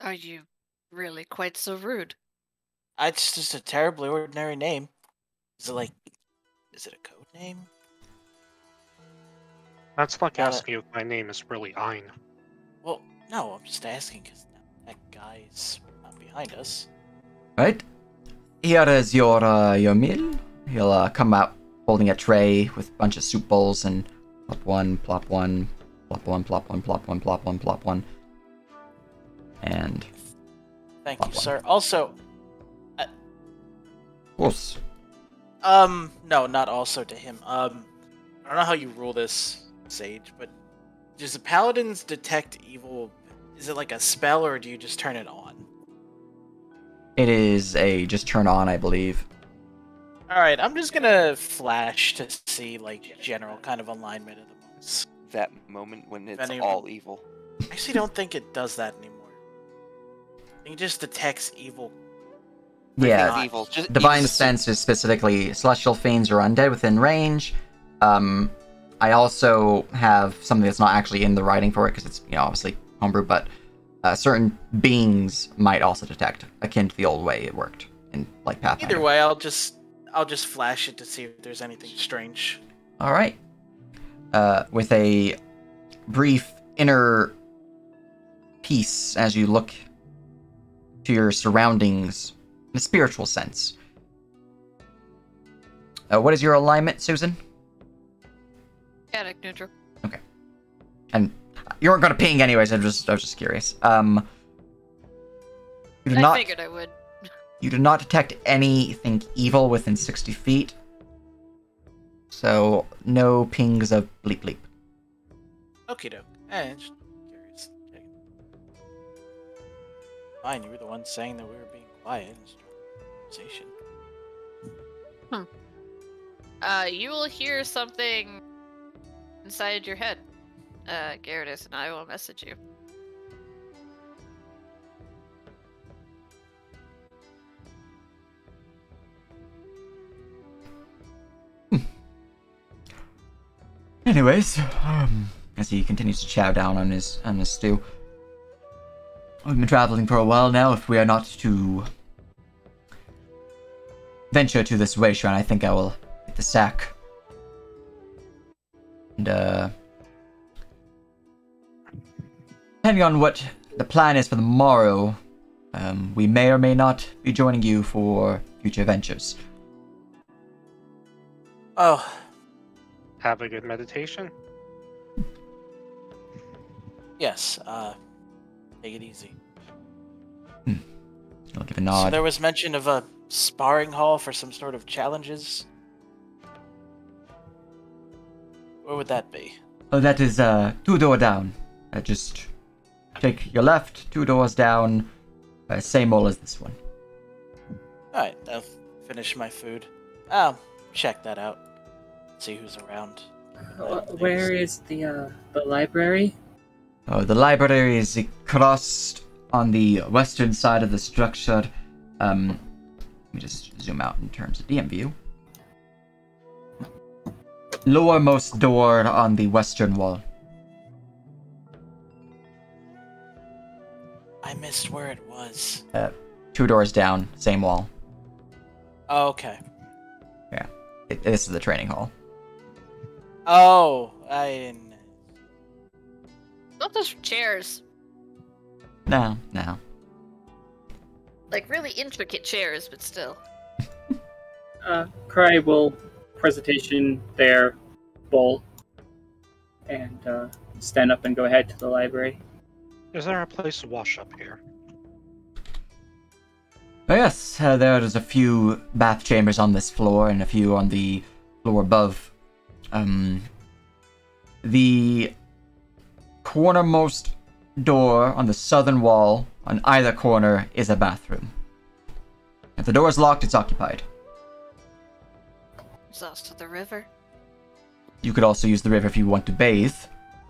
Are you really quite so rude? It's just a terribly ordinary name. Is it a code name? That's like Got it. asking if my name is really Ein. Well, no, I'm just asking because that guy's not behind us. Right? Here is your meal. He'll come out holding a tray with a bunch of soup bowls and plop one, plop one, plop one, plop one, plop one, plop one, plop one. And Thank Plop you, one. sir. Also, whoops. no, not also to him. I don't know how you rule this, Sage, but does the paladins detect evil? Is it like a spell, or do you just turn it on? It is a just turn on, I believe. Alright, I'm just gonna flash to see, like, general kind of alignment of the monks. That moment when it's anyone- all evil. I actually don't think it does that anymore. I think it just detects evil. Yeah, not. Evil. Just Divine evil. Sense is specifically celestial fiends or undead within range. I also have something that's not actually in the writing for it because it's, obviously homebrew, but certain beings might also detect, akin to the old way it worked in like Pathfinder. Either way, I'll just flash it to see if there's anything strange. All right. With a brief inner peace as you look to your surroundings in a spiritual sense. What is your alignment, Susan? Chaotic neutral. And you weren't going to ping anyways. I was just curious. You do I not. figured I would. You do not detect anything evil within 60 feet. So, no pings of bleep bleep. Okie doke. Just curious. Okay. Fine, you were the one saying that we were being quiet and starting a conversation. You will hear something inside your head, Gyarados, and I will message you. Anyways, as he continues to chow down on his stew. We've been traveling for a while now. If we are not to venture to this wasteland, I think I will hit the sack. And, depending on what the plan is for the morrow, we may or may not be joining you for future ventures. Oh, Have a good meditation. yes. Take it easy. I'll give a So nod. there was mention of a sparring hall for some sort of challenges. Where would that be? Oh, that is 2 doors down. Just take your left, 2 doors down. Same hole as this one. Alright, I'll finish my food. I'll check that out. See who's around. Where is the library? Oh, the library is across on the western side of the structure. Let me just zoom out in terms of DM view. Lowermost door on the western wall. I missed where it was. 2 doors down, same wall. Oh, okay. Yeah, this is the training hall. Oh, I didn't. Not those chairs. No. Like really intricate chairs, but still. Cry will presentation their bowl and stand up and go ahead to the library. Is there a place to wash up here? Oh yes, there's a few bath chambers on this floor and a few on the floor above. The cornermost door on the southern wall on either corner is a bathroom. If the door is locked, it's occupied. There's also the river. You could also use the river if you want to bathe,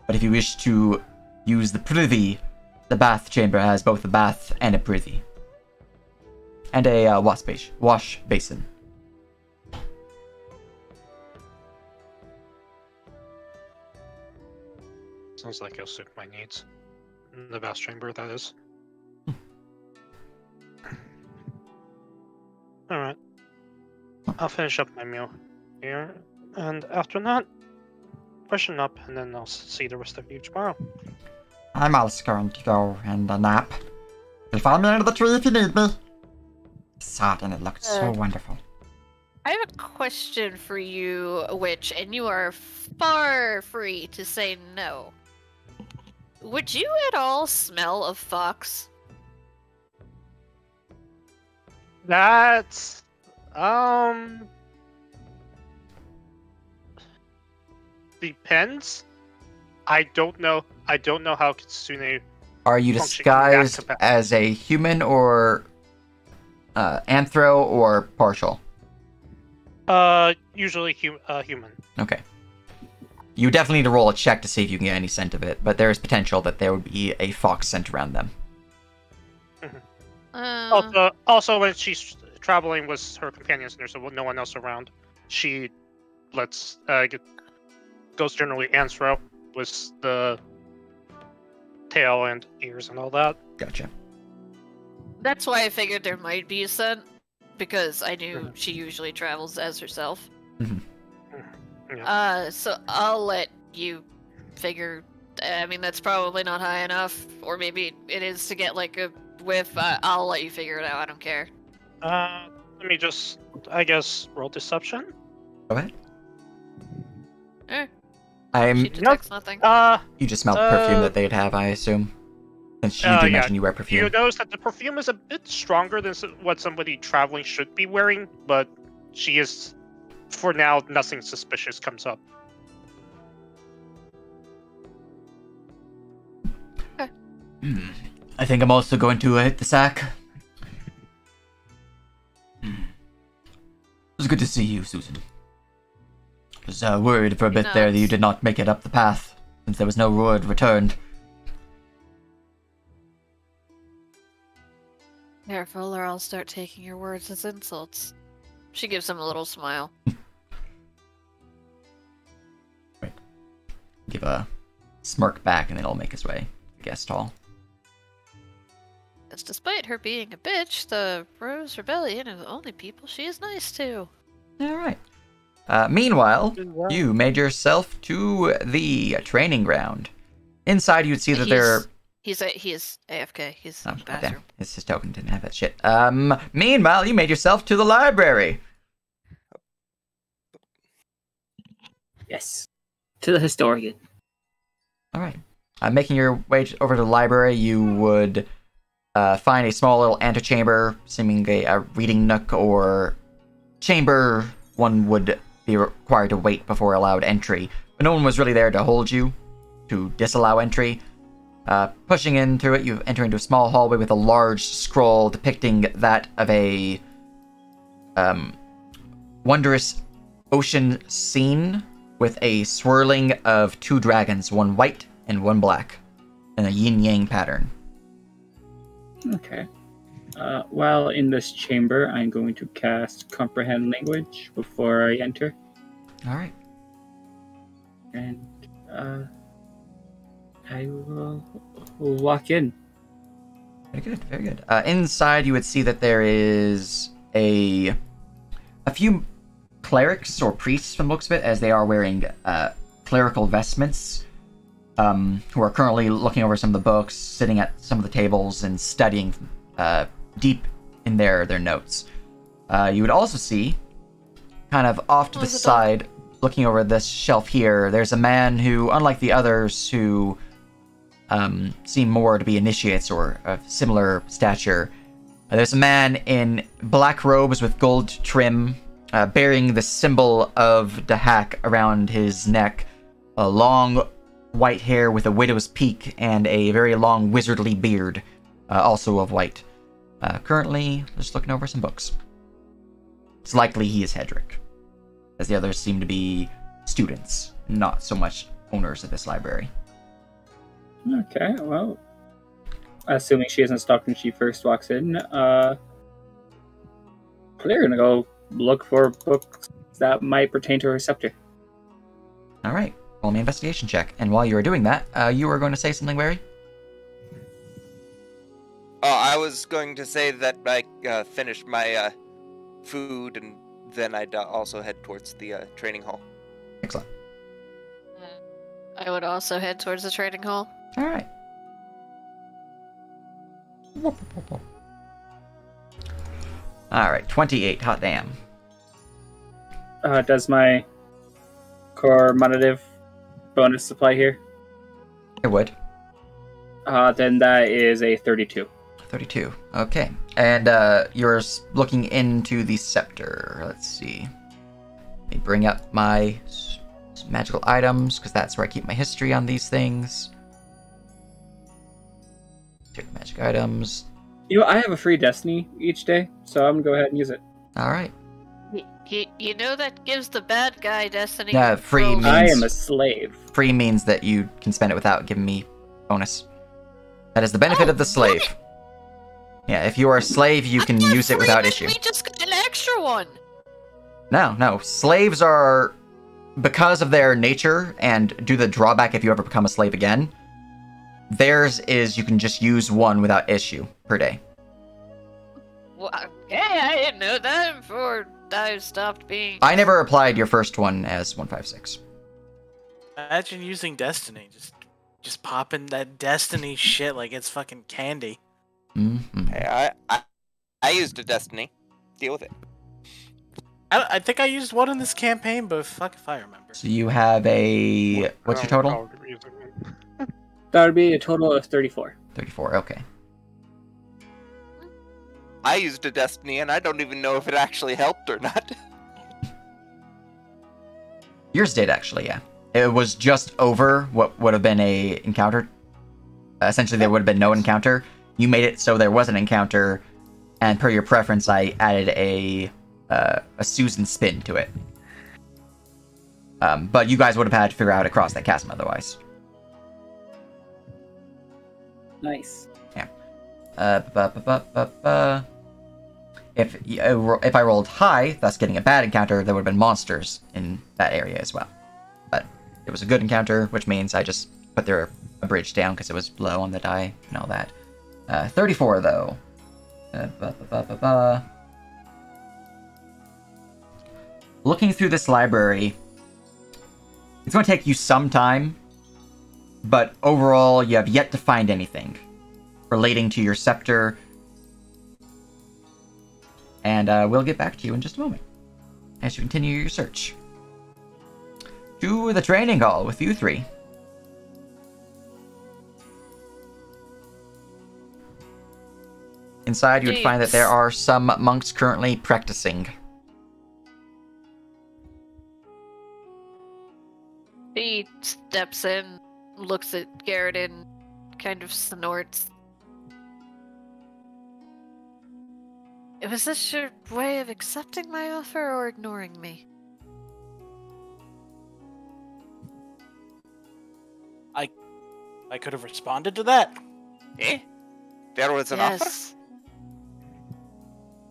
but if you wish to use the privy, the bath chamber has both a bath and a privy. And a wash basin. Sounds like it'll suit my needs. The bath chamber, that is. Alright. I'll finish up my meal here, and after that, freshen up, and then I'll see the rest of you tomorrow. I'm also going to go and nap. You'll find me under the tree if you need me. I saw it and it looked so wonderful. I have a question for you, Witch, and you are far free to say no. Would you at all smell of fox? That's depends. I don't know how Kitsune. Are you Function in that disguised capacity. as a human or anthro or partial? Usually human. Okay. You definitely need to roll a check to see if you can get any scent of it, but there is potential that there would be a fox scent around them. Also, when she's traveling with her companions and there's no one else around, she goes generally anthro with the tail and ears and all that. Gotcha. That's why I figured there might be a scent, because I knew she usually travels as herself. Yeah. So I'll let you figure. I mean, that's probably not high enough, or maybe it is to get like a whiff. I'll let you figure it out. I don't care. Let me just, I guess, roll deception. Go ahead. She I'm. detects nothing. You just smelled the perfume that they'd have, I assume. Since you did mention you wear You perfume. notice that the perfume is a bit stronger than what somebody traveling should be wearing, but she is, for now, nothing suspicious comes up. I think I'm also going to hit the sack. It was good to see you, Susan. I was worried for a bit there that you did not make it up the path, since there was no word returned. Careful, or I'll start taking your words as insults. She gives him a little smile. Right. Give a smirk back, and then he'll make his way to guest hall. Because despite her being a bitch, the Rose Rebellion are the only people she is nice to. Alright. Meanwhile, you made yourself to the training ground. Inside, you'd see that there... He is AFK. He's in the damn. bathroom. His token didn't have that shit. Meanwhile, you made yourself to the library. Yes. To the historian. Alright. Making your way over to the library, you would find a small little antechamber, seeming a reading nook or chamber. One would be required to wait before allowed entry, but no one was really there to hold you, to disallow entry. Pushing into it, you enter into a small hallway with a large scroll depicting that of a wondrous ocean scene with a swirling of two dragons, one white and one black, in a yin-yang pattern. Okay. While in this chamber, I'm going to cast Comprehend Language before I enter. Alright. And, I will walk in. Very good, very good. Inside, you would see that there is a few clerics or priests from the looks of it, as they are wearing clerical vestments, who are currently looking over some of the books, sitting at some of the tables, and studying deep in their notes. You would also see, kind of off to the side, looking over this shelf here, there's a man who, unlike the others who seem more to be initiates or of similar stature, there's a man in black robes with gold trim, bearing the symbol of Dahak around his neck, a long white hair with a widow's peak, and a very long wizardly beard, also of white. Currently, just looking over some books. It's likely he is Hedrick, as the others seem to be students, not so much owners of this library. Okay, well, assuming she isn't stopped when she first walks in, we're gonna go look for books that might pertain to her scepter. Alright, roll me an investigation check. And while you are doing that, you were going to say something, Barry? Oh, I was going to say that I finished my food, and then I'd also head towards the training hall. Excellent. I would also head towards the training hall. Alright. Alright, 28, hot damn. Does my core motive bonus apply here? It would. Then that is a 32. 32, okay. And you're looking into the scepter. Let's see. Let me bring up my magical items, because that's where I keep my history on these things. Check the magic items. I have a free destiny each day, so I'm gonna go ahead and use it. Alright. You know that gives the bad guy destiny. Yeah, free rolls. means... I am a slave. Free means that you can spend it without giving me bonus. That is the benefit of the slave. Yeah, if you are a slave, you can use it without issue. We just got an extra one. No. Slaves are, because of their nature and due to the drawback if you ever become a slave again, theirs is you can just use one without issue per day. Well, okay, I didn't know that before I stopped being... I never applied your first one as 156. Imagine using Destiny. Just popping that Destiny shit like it's fucking candy. Mm-hmm. Hey, I used a Destiny. Deal with it. I think I used one in this campaign, but fuck if I remember. So you have a... What's your total? That would be a total of 34. 34, okay. I used a destiny, and I don't even know if it actually helped or not. Yours did, actually, yeah. It was just over what would have been a encounter. Essentially, there would have been no encounter. You made it so there was an encounter, and per your preference, I added a Susan spin to it. But you guys would have had to figure out how to cross that chasm otherwise. Nice. Yeah. If I rolled high, thus getting a bad encounter, there would have been monsters in that area as well. But it was a good encounter, which means I just put a bridge down because it was low on the die and all that. 34 though. Looking through this library, it's going to take you some time, but overall you have yet to find anything relating to your scepter. And we'll get back to you in just a moment as you continue your search. To the training hall with you three. Inside, you would find that there are some monks currently practicing. He steps in, looks at Garrett, and kind of snorts. Was this your way of accepting my offer or ignoring me? I could have responded to that. Eh? There was an offer?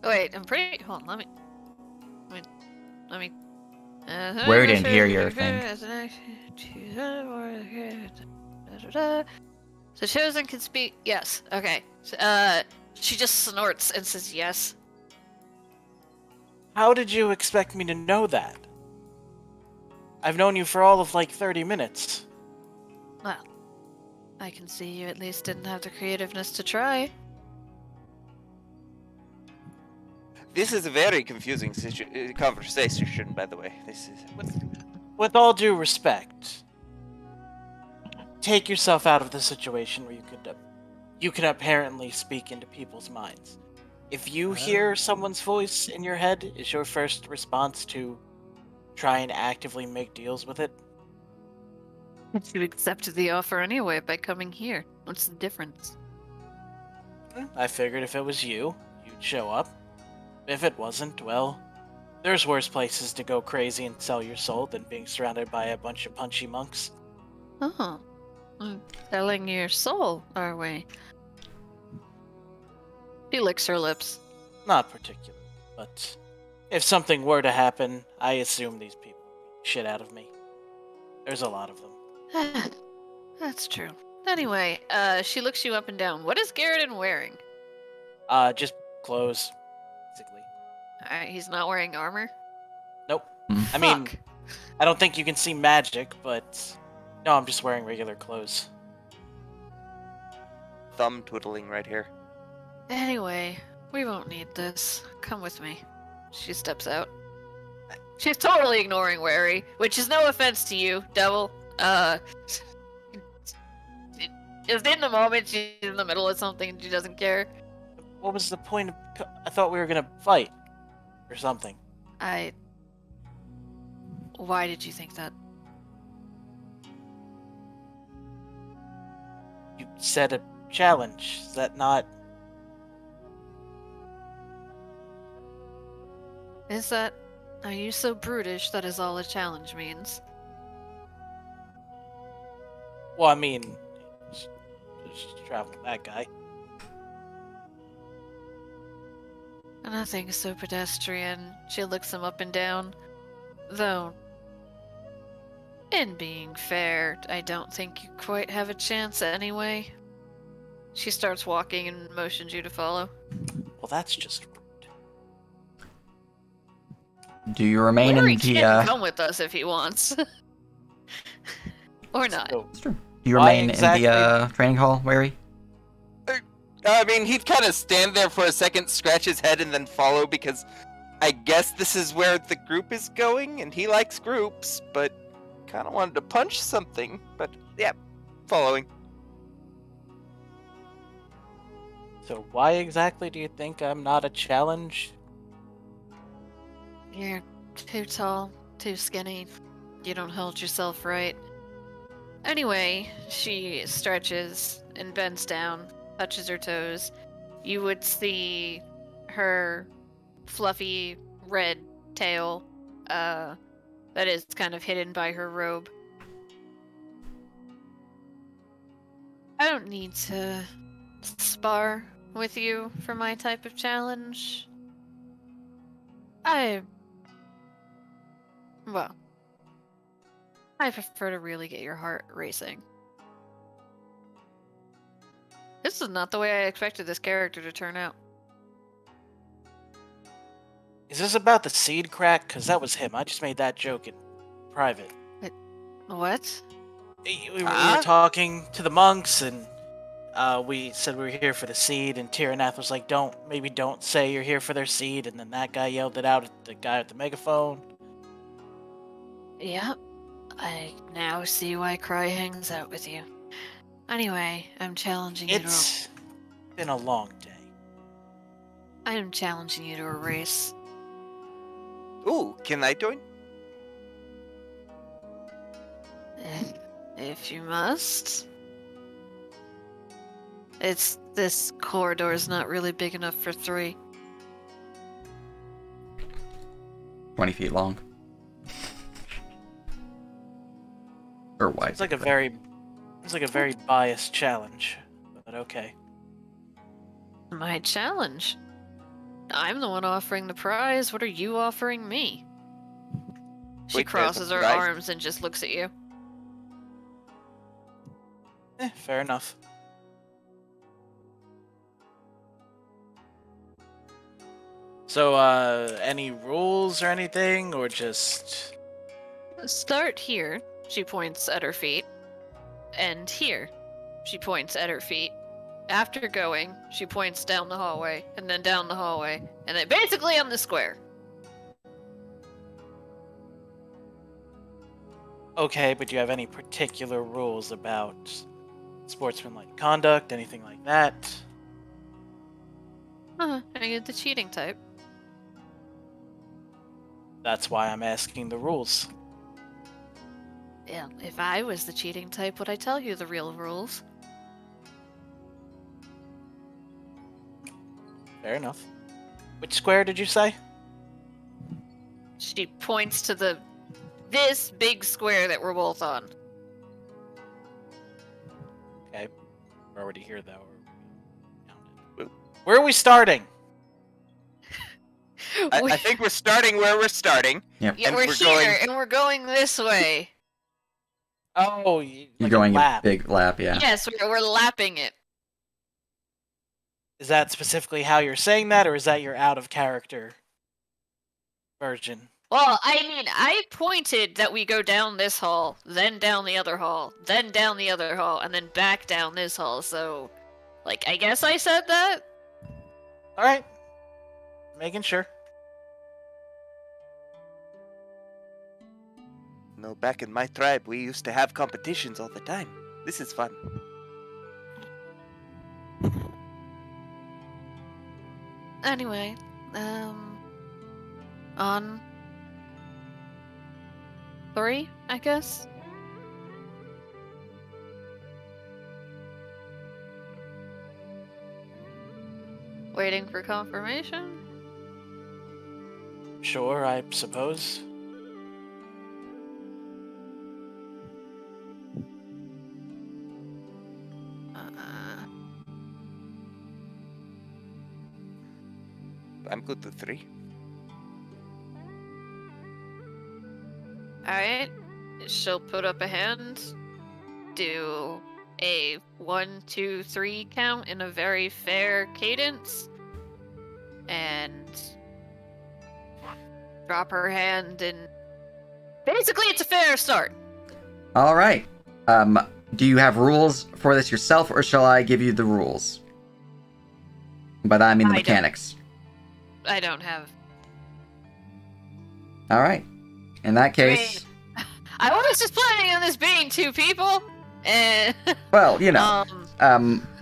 Wait, I'm pretty. Hold on, let me. Where didn't hear your thing. So chosen can speak. Yes. Okay. She just snorts and says yes. How did you expect me to know that? I've known you for all of like 30 minutes. Well, I can see you at least didn't have the creativeness to try. This is a very confusing conversation, by the way. This is... With all due respect, take yourself out of the situation where you can apparently speak into people's minds. If you hear someone's voice in your head, is your first response to try and actively make deals with it? You accepted the offer anyway by coming here. What's the difference? I figured if it was you, you'd show up. If it wasn't, well, there's worse places to go crazy and sell your soul than being surrounded by a bunch of punchy monks. Oh, selling your soul, are we? She licks her lips. Not particular, but if something were to happen, I assume these people beat the shit out of me. There's a lot of them. That's true. Anyway, she looks you up and down. What is Garrett wearing? Just clothes, basically. Alright, he's not wearing armor? Nope. I mean, I don't think you can see magic, but no, I'm just wearing regular clothes. Thumb twiddling right here. Anyway, we won't need this. Come with me. She steps out. She's totally ignoring Wary, which is no offense to you, Devil. Just in the moment, she's in the middle of something and she doesn't care. What was the point of... I thought we were gonna fight. Or something. Why did you think that? You said a challenge. Is that not... Is that... Are you so brutish that is all a challenge means? Well, I mean... Just travel with that guy. Nothing so pedestrian. She looks him up and down. Though, in being fair, I don't think you quite have a chance anyway. She starts walking and motions you to follow. Well, that's just rude. Do you remain Larry in the can come with us if he wants. Or not. So, Do you remain in the training hall, Wary? I mean, he'd kind of stand there for a second, scratch his head, and then follow, because I guess this is where the group is going, and he likes groups, but kind of wanted to punch something. But, yeah, following. So why exactly do you think I'm not a challenge? You're too tall, too skinny. You don't hold yourself right. Anyway, she stretches and bends down, touches her toes. You would see her fluffy red tail that is kind of hidden by her robe. I don't need to spar with you for my type of challenge. I prefer to really get your heart racing. This is not the way I expected this character to turn out. Is this about the seed crack? Because that was him. I just made that joke in private. What? We were talking to the monks, and we said we were here for the seed, and Tyranath was like, don't say you're here for their seed, and then that guy yelled it out at the guy at the megaphone. Yep. I now see why Cry hangs out with you. Anyway, I'm challenging you to... It's been a long day. I am challenging you to a race. Ooh, can I join? If you must. This corridor is not really big enough for 3. 20 feet long. Or wide. It's like a very biased challenge, but okay. My challenge? I'm the one offering the prize. What are you offering me? She Wait, crosses the her prize? arms and just looks at you. Fair enough. So, any rules or anything, or just... Start here. She points at her feet. End here. She points at her feet. After going, she points down the hallway, and then down the hallway, and then basically on the square. Okay, but do you have any particular rules about sportsmanlike conduct, anything like that? I get the cheating type. That's why I'm asking the rules. Yeah, if I was the cheating type, would I tell you the real rules? Fair enough. Which square did you say? She points to this big square that we're both on. Okay, we're already here though. Where are we starting? I think we're starting where we're starting. Yep. Yeah, And we're we're here, going- and we're going this way. Oh, You're like going a lap. big lap, yeah. Yes, we're lapping it. Is that specifically how you're saying that, or is that your out of character version? Well, I mean, I pointed that we go down this hall, then down the other hall, then down the other hall, and then back down this hall, so... Like, I guess I said that? Alright. Making sure. No, back in my tribe, we used to have competitions all the time. This is fun. Anyway, on 3, I guess? Waiting for confirmation? Sure, I suppose. I'm good with 3. Alright, she'll put up a hand, do a 1, 2, 3 count in a very fair cadence, and drop her hand, and basically it's a fair start. All right. Do you have rules for this yourself, or shall I give you the rules? By that I mean the I don't. mechanics. I don't have. All right. In that case, I was just planning on this being 2 people, and well, you know,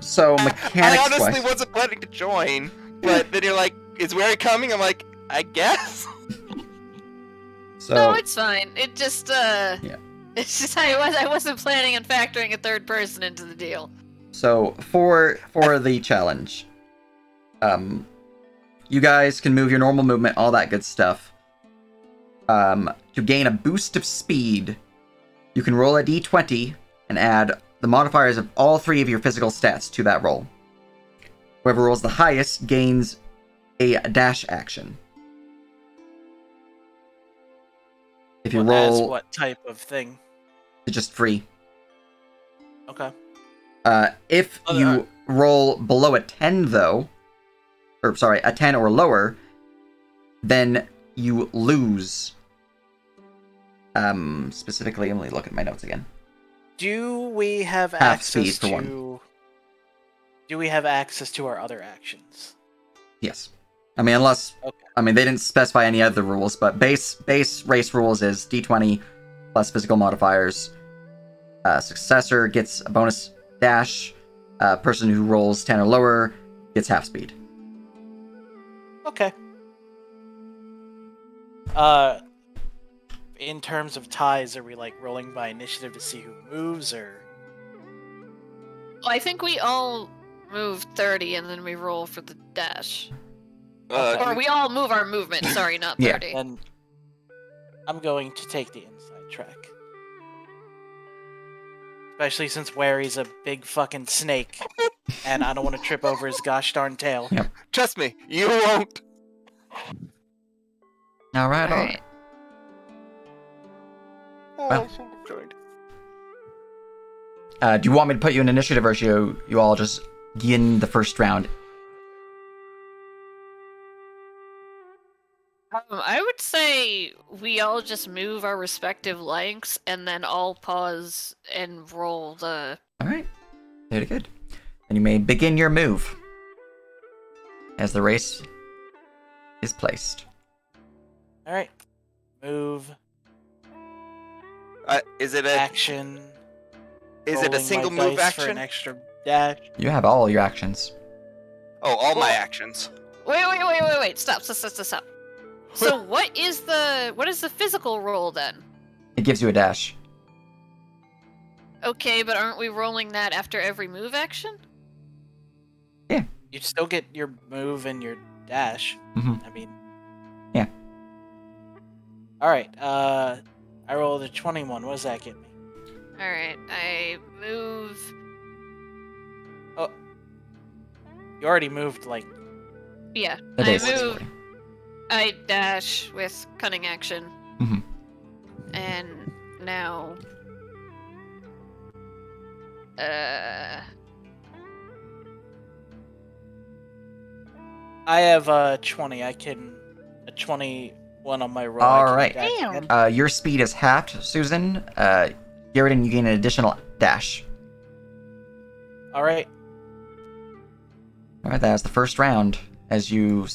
So I mechanics honestly wise, wasn't planning to join, but then you're like, "Is Wary coming?" I'm like, "I guess." so No, it's fine. It just it's just I wasn't planning on factoring a third person into the deal. So for the challenge, you guys can move your normal movement, all that good stuff. To gain a boost of speed, you can roll a d20 and add the modifiers of all 3 of your physical stats to that roll. Whoever rolls the highest gains a dash action. If you As roll, what type of thing? it's just free. Okay. If you roll below a 10, though, or sorry, a 10 or lower, then you lose. Specifically, let me look at my notes again. Do we have Half access speed for one. to? Do we have access to our other actions? Yes. I mean, unless Okay. I mean they didn't specify any other rules, but base race rules is d20 plus physical modifiers. Successor gets a bonus dash. Person who rolls 10 or lower gets half speed. Okay. In terms of ties, are we like rolling by initiative to see who moves, or? Well, I think we all move 30 and then we roll for the dash. Or we all move our movement, sorry, not 30. Yeah. And I'm going to take the inside track. Especially since Wary's a big fucking snake, and I don't want to trip over his gosh darn tail. Yep. Trust me, you won't. All right. Alright. Well. I shouldn't have joined. Do you want me to put you in initiative, or should you all just begin the first round? I would say we all just move our respective lengths and then all pause and roll the... Alright. Very good. And you may begin your move as the race is placed. Alright. Move, Is it a action. is it a rolling my single move dice for an action? extra dash. You have all your actions. Oh, all my actions. Wait, stop. So what is the physical roll then? It gives you a dash. Okay, but aren't we rolling that after every move action? You'd still get your move and your dash. Mhm. I mean... Yeah. Alright, I rolled a 21. What does that get me? Alright, I move... Oh. You already moved, like... Yeah, The I dash is move... 40. I dash with cunning action. Mhm. And now... I have 20. I can... A 21 on my roll. I can Alright. dash Damn. again. Your speed is halved, Susan. Garrett, you gain an additional dash. Alright. Alright, that was the first round. As you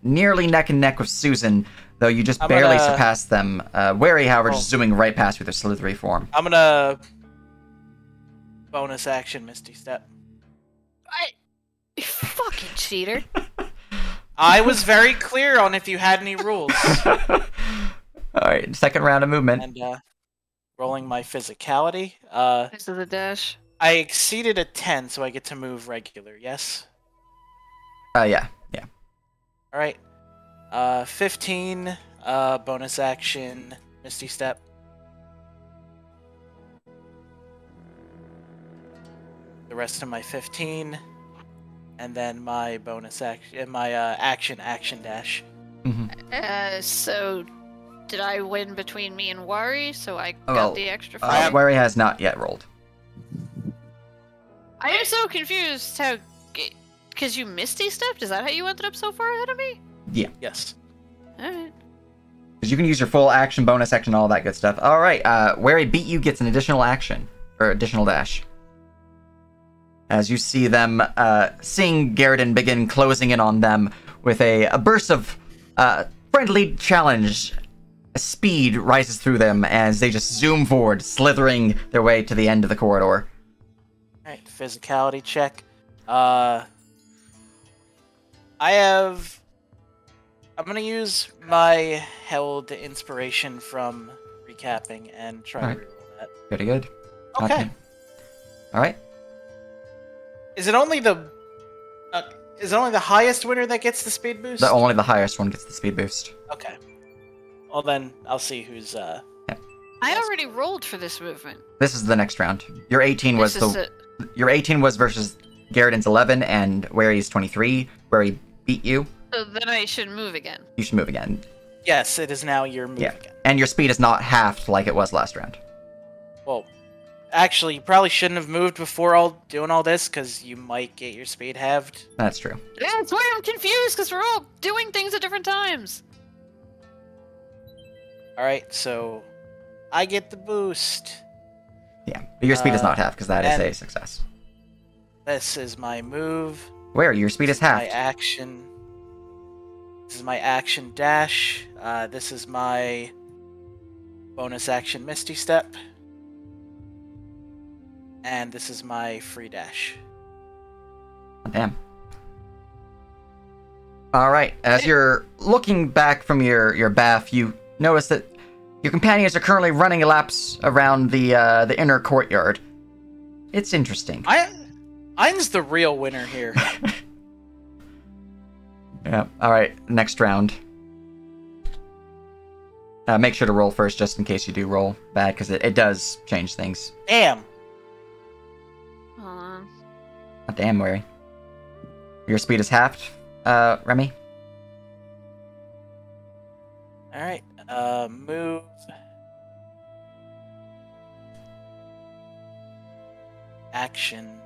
nearly neck and neck with Susan, though you just I'm barely gonna- surpassed them. Wary, however, Oh. just zooming right past you with their slithery form. I'm gonna... Bonus action, Misty Step. You fucking cheater. I was very clear on if you had any rules. Alright, second round of movement. And, rolling my physicality. This is a dash. I exceeded a 10, so I get to move regular, yes? Yeah. Alright. 15, bonus action, Misty Step. The rest of my 15. And then my bonus action, my action dash. So did I win between me and Wari? So I got Well, the extra 5? Wary has not yet rolled. I am so confused how... Because you Misty stepped? Is that how you ended up so far ahead of me? Yes. Alright. Because you can use your full action, bonus action, all that good stuff. Alright, Wary beat you gets an additional action. Or additional dash. As you see them, seeing Garridan begin closing in on them with a burst of friendly challenge. Speed rises through them as they just zoom forward, slithering their way to the end of the corridor. Alright, physicality check. I'm gonna use my held inspiration from recapping and try Alright. to reroll that. Pretty good. Okay. All right. Is it only the highest winner that gets the speed boost? Only the highest one gets the speed boost. Okay. Well then, I'll see who's I already rolled for this movement. This is the next round. Your 18 was This is it. Your 18 was versus Garriden's 11 and Wary's 23, where he beat you. So then I should move again. You should move again. Yes, it is now your move Yeah. again. And your speed is not halved like it was last round. Well, actually, you probably shouldn't have moved before doing all this, because you might get your speed halved. That's true. Yeah, that's why I'm confused, because we're all doing things at different times. Alright, so I get the boost. Yeah. But your speed is not halved because that is and- a success. This is my move. Where? Your speed is My halved. action. This is my action dash. This is my bonus action Misty Step. And this is my free dash. Damn. Alright, as you're looking back from your bath, you notice that your companions are currently running laps around the inner courtyard. It's interesting. Ein's the real winner here. Yeah, alright, next round. Make sure to roll first, just in case you do roll bad, because it does change things. Damn. Aw. Oh, damn, Wary. Your speed is halved, Remy? Alright, move. Action.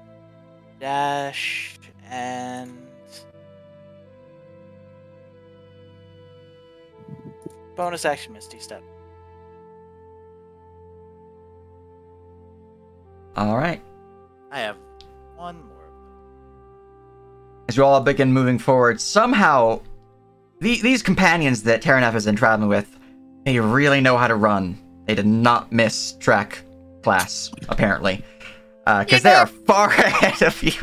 Dash. And... bonus action Misty Step. Alright. I have one more. As you all begin moving forward, somehow, these companions that Taranef has been traveling with, they really know how to run. They did not miss track class, apparently. Because they are far ahead of you.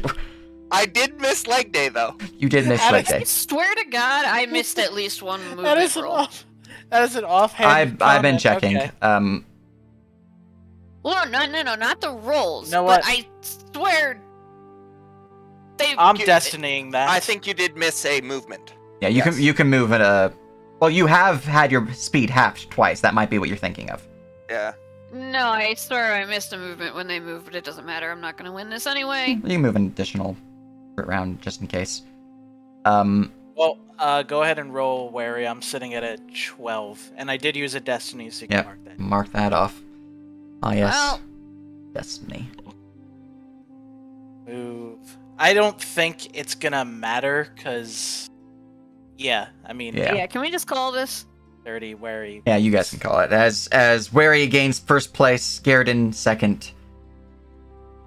I did miss leg day though. You did miss leg day. I swear to God, I missed at least one movement That is roll. that is an offhand. I've been comment. checking. Okay. Well, no, not the rolls. You know but what? I swear they. I'm destinying that. I think you did miss a movement. Yeah, you can move at a. Well, you have had your speed halved twice. That might be what you're thinking of. Yeah. No, I swear I missed a movement when they moved, but it doesn't matter. I'm not gonna win this anyway. You can move an additional round just in case. Well, go ahead and roll Wary. I'm sitting at a 12, and I did use a destiny, so you can Yep. mark that. Mark that off. Ah, yes. Well, Destiny. Move. I don't think it's gonna matter, cause yeah, I mean, Yeah. yeah. Can we just call this? 30 Wary. Yeah, you guys can call it. As Wary gains first place, Garrison second,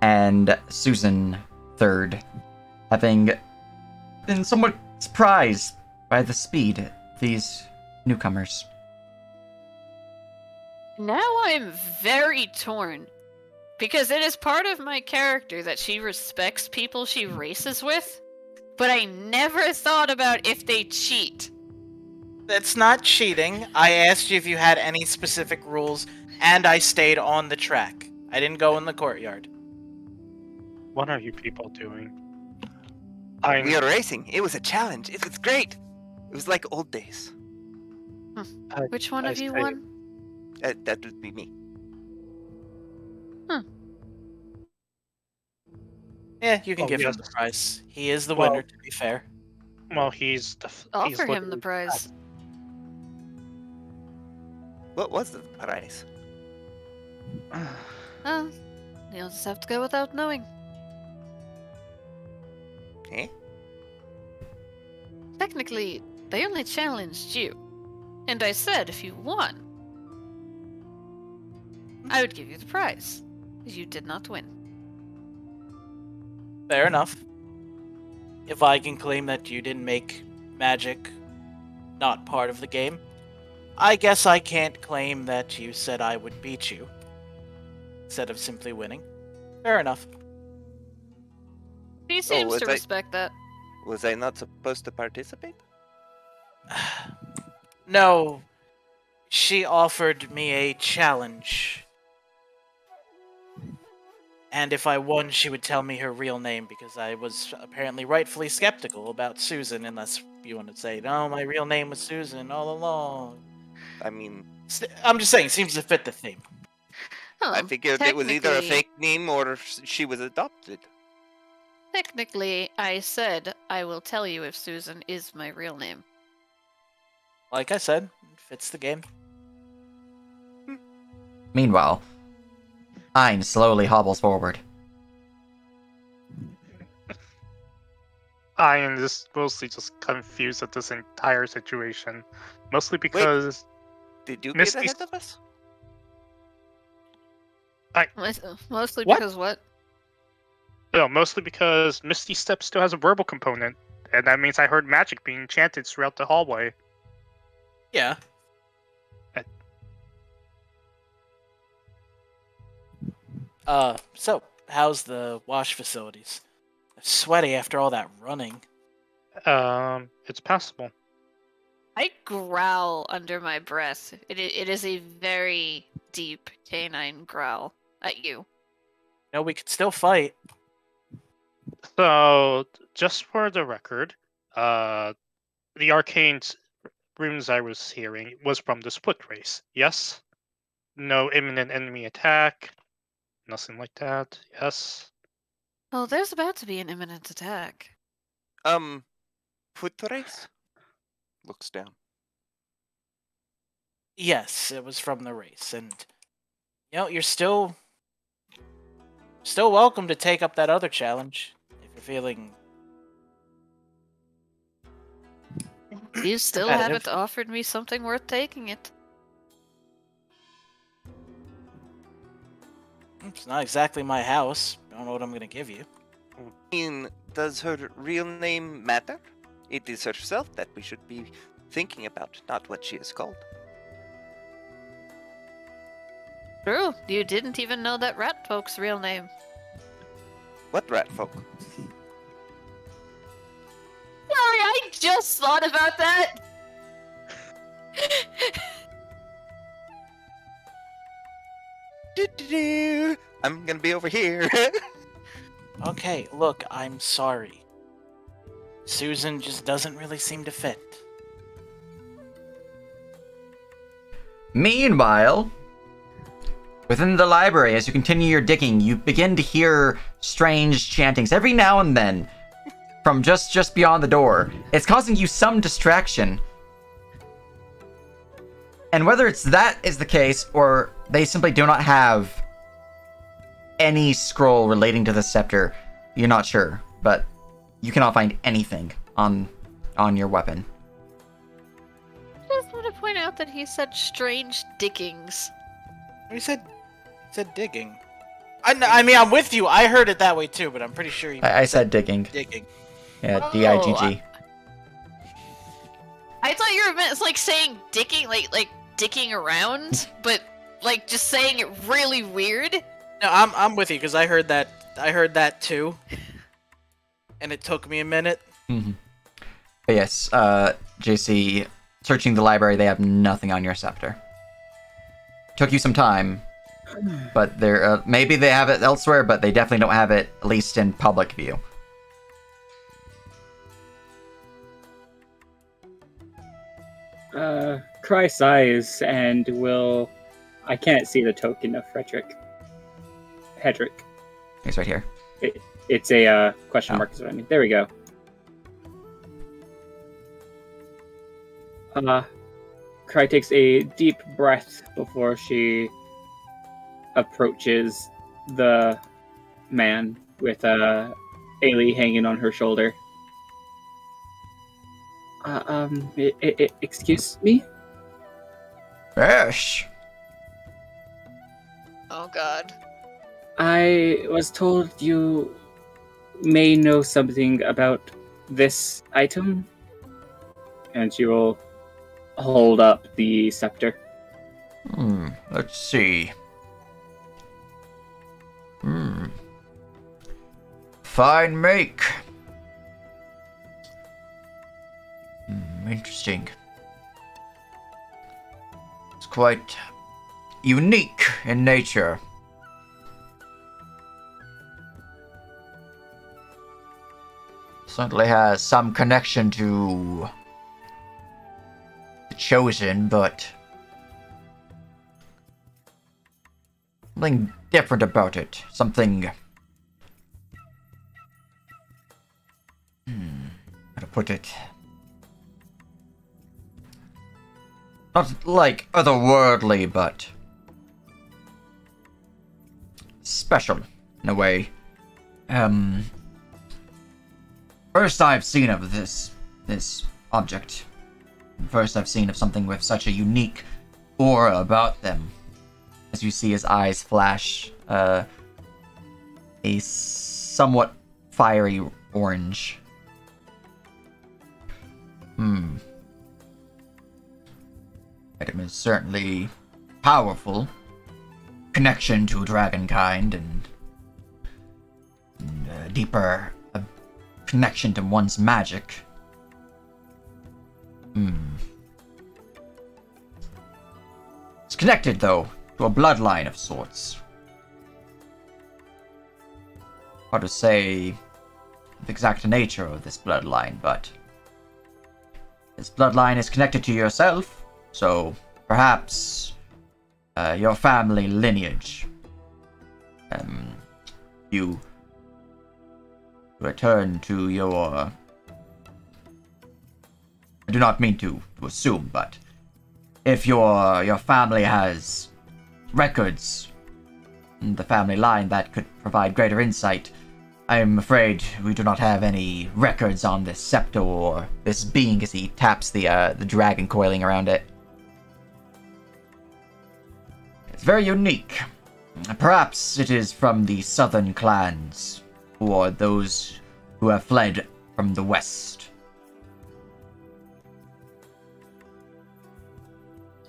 and Susan third, having been somewhat surprised by the speed of these newcomers. Now I'm very torn. Because it is part of my character that she respects people she races with, but I never thought about if they cheat. That's not cheating. I asked you if you had any specific rules, and I stayed on the track. I didn't go in the courtyard. What are you people doing? We are racing. It was a challenge. It was great. It was like old days. Which one I of you say- won? That would be me. Yeah, you can Oh, give him yes. the prize. He is the Well- winner, to be fair. Well, he's the. he's Offer him the literally- prize. What was the prize? Oh, you'll just have to go without knowing. Eh? Technically, they only challenged you. And I said if you won, I would give you the prize. You did not win. Fair enough. If I can claim that you didn't make magic not part of the game, I guess I can't claim that you said I would beat you instead of simply winning. Fair enough. He seems was to I- respect that. Was I not supposed to participate? No, she offered me a challenge. And if I won, she would tell me her real name because I was apparently rightfully skeptical about Susan, unless you want to say, no, my real name was Susan all along. I mean, I'm just saying, seems to fit the theme. I Oh, figured it was either a technically- fake name or she was adopted. Technically, I said I will tell you if Susan is my real name. Like I said, it fits the game. Meanwhile, Ein slowly hobbles forward. Ian is mostly just confused at this entire situation. Mostly because Did you Misty- get ahead of us? Mostly What? because what? mostly because Misty Step still has a verbal component, and that means I heard magic being chanted throughout the hallway. Yeah. So, how's the wash facilities? I'm sweaty after all that running. It's passable. I growl under my breath. It is a very deep canine growl at you. No, we could still fight. So, just for the record, the arcane runes I was hearing was from the split race. Yes? No imminent enemy attack. Nothing like that. Yes. Oh, there's about to be an imminent attack. Foot race? Looks down. Yes, it was from the race, and you're still welcome to take up that other challenge if you're feeling. You still competitive. haven't offered me something worth taking it. It's not exactly my house. I don't know what I'm gonna give you. I mean, does her real name matter? It is herself that we should be thinking about, not what she is called. True, you didn't even know that rat folk's real name. What rat folk? Sorry, I just thought about that! I'm gonna be over here. Okay, look, I'm sorry. Susan just doesn't really seem to fit. Meanwhile, within the library, as you continue your digging, you begin to hear strange chantings every now and then from just beyond the door. It's causing you some distraction. And whether it's that is the case, or they simply do not have any scroll relating to the scepter, you're not sure. But you cannot find anything on your weapon. I just want to point out that he said strange diggings. He said digging. I mean, I'm with you. I heard it that way too, but I'm pretty sure you I said digging. digging. Yeah, Oh, D-I-G-G. I thought you were meant like saying dicking, like dicking around, but like just saying it really weird. No, I'm with you because I heard that too, and it took me a minute. Mm-hmm. But yes, JC, searching the library, they have nothing on your scepter. Took you some time, but there maybe they have it elsewhere, but they definitely don't have it, at least in public view. Cry sighs and will. I can't see the token of Hedrick. He's right here. It's a question Oh. mark is what I mean. There we go. Cry takes a deep breath before she approaches the man with Ailey hanging on her shoulder. Excuse me? Yes. Oh god. I was told you may know something about this item. And she will hold up the scepter. Let's see. fine make. Interesting. It's quite unique in nature. Certainly has some connection to the Chosen, but something different about it. Something... how to put it? Not like otherworldly, but special in a way. First I've seen of this object. First I've seen of something with such a unique aura about them. As you see his eyes flash a somewhat fiery orange. Item is certainly powerful. Connection to dragonkind and a deeper connection to one's magic. It's connected, though, to a bloodline of sorts. Hard to say the exact nature of this bloodline, but this bloodline is connected to yourself. So, perhaps, your family lineage. You return to your... I do not mean to assume, but if your family has records in the family line that could provide greater insight, I'm afraid we do not have any records on this scepter or this being as he taps the dragon coiling around it. It's very unique. Perhaps it is from the southern clans, or those who have fled from the west.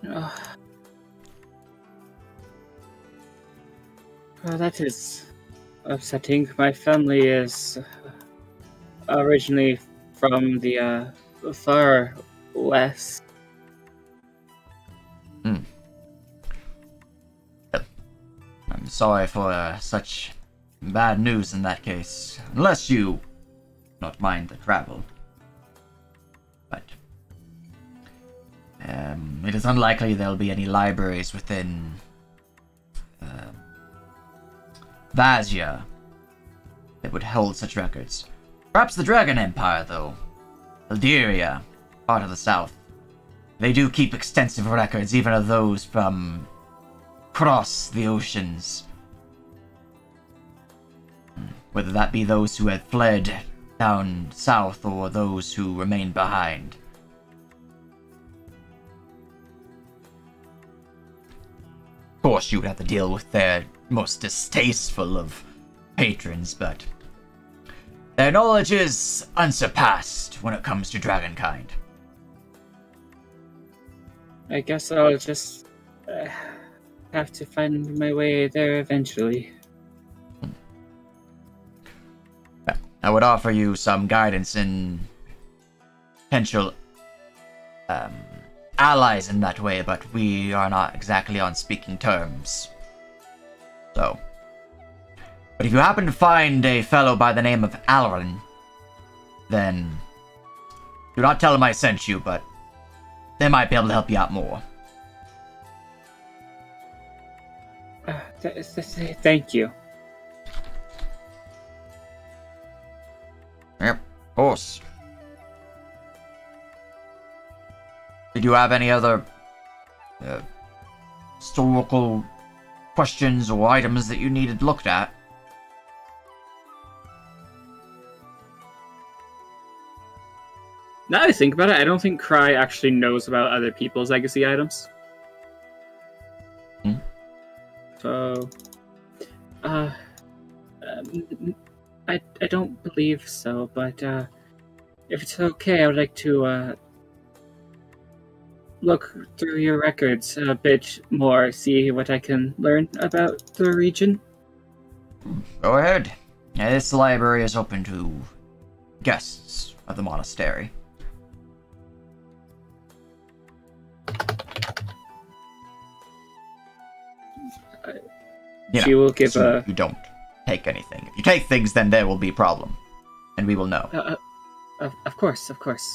Well, that is upsetting. My family is originally from the far west. I'm sorry for such bad news in that case, unless you not mind the travel. But it is unlikely there'll be any libraries within Vazia that would hold such records. Perhaps the Dragon Empire, though. Eldiria, part of the south. They do keep extensive records, even of those from across the oceans. Whether that be those who had fled down south or those who remained behind. Of course, you would have to deal with their most distasteful of patrons, but their knowledge is unsurpassed when it comes to dragonkind. I guess I'll just have to find my way there eventually. I would offer you some guidance in potential allies in that way, but we are not exactly on speaking terms. So, but if you happen to find a fellow by the name of Alrin, then do not tell him I sent you, but they might be able to help you out more. Thank you. Yep, of course. Did you have any other historical questions or items that you needed looked at? Now that I think about it, I don't think Cry actually knows about other people's legacy items. So, I don't believe so, but if it's okay, I would like to look through your records a bit more, see what I can learn about the region. Go ahead. This library is open to guests of the monastery. You She know, will give assuming a. you don't take anything. If you take things, then there will be a problem, and we will know. Of course, of course.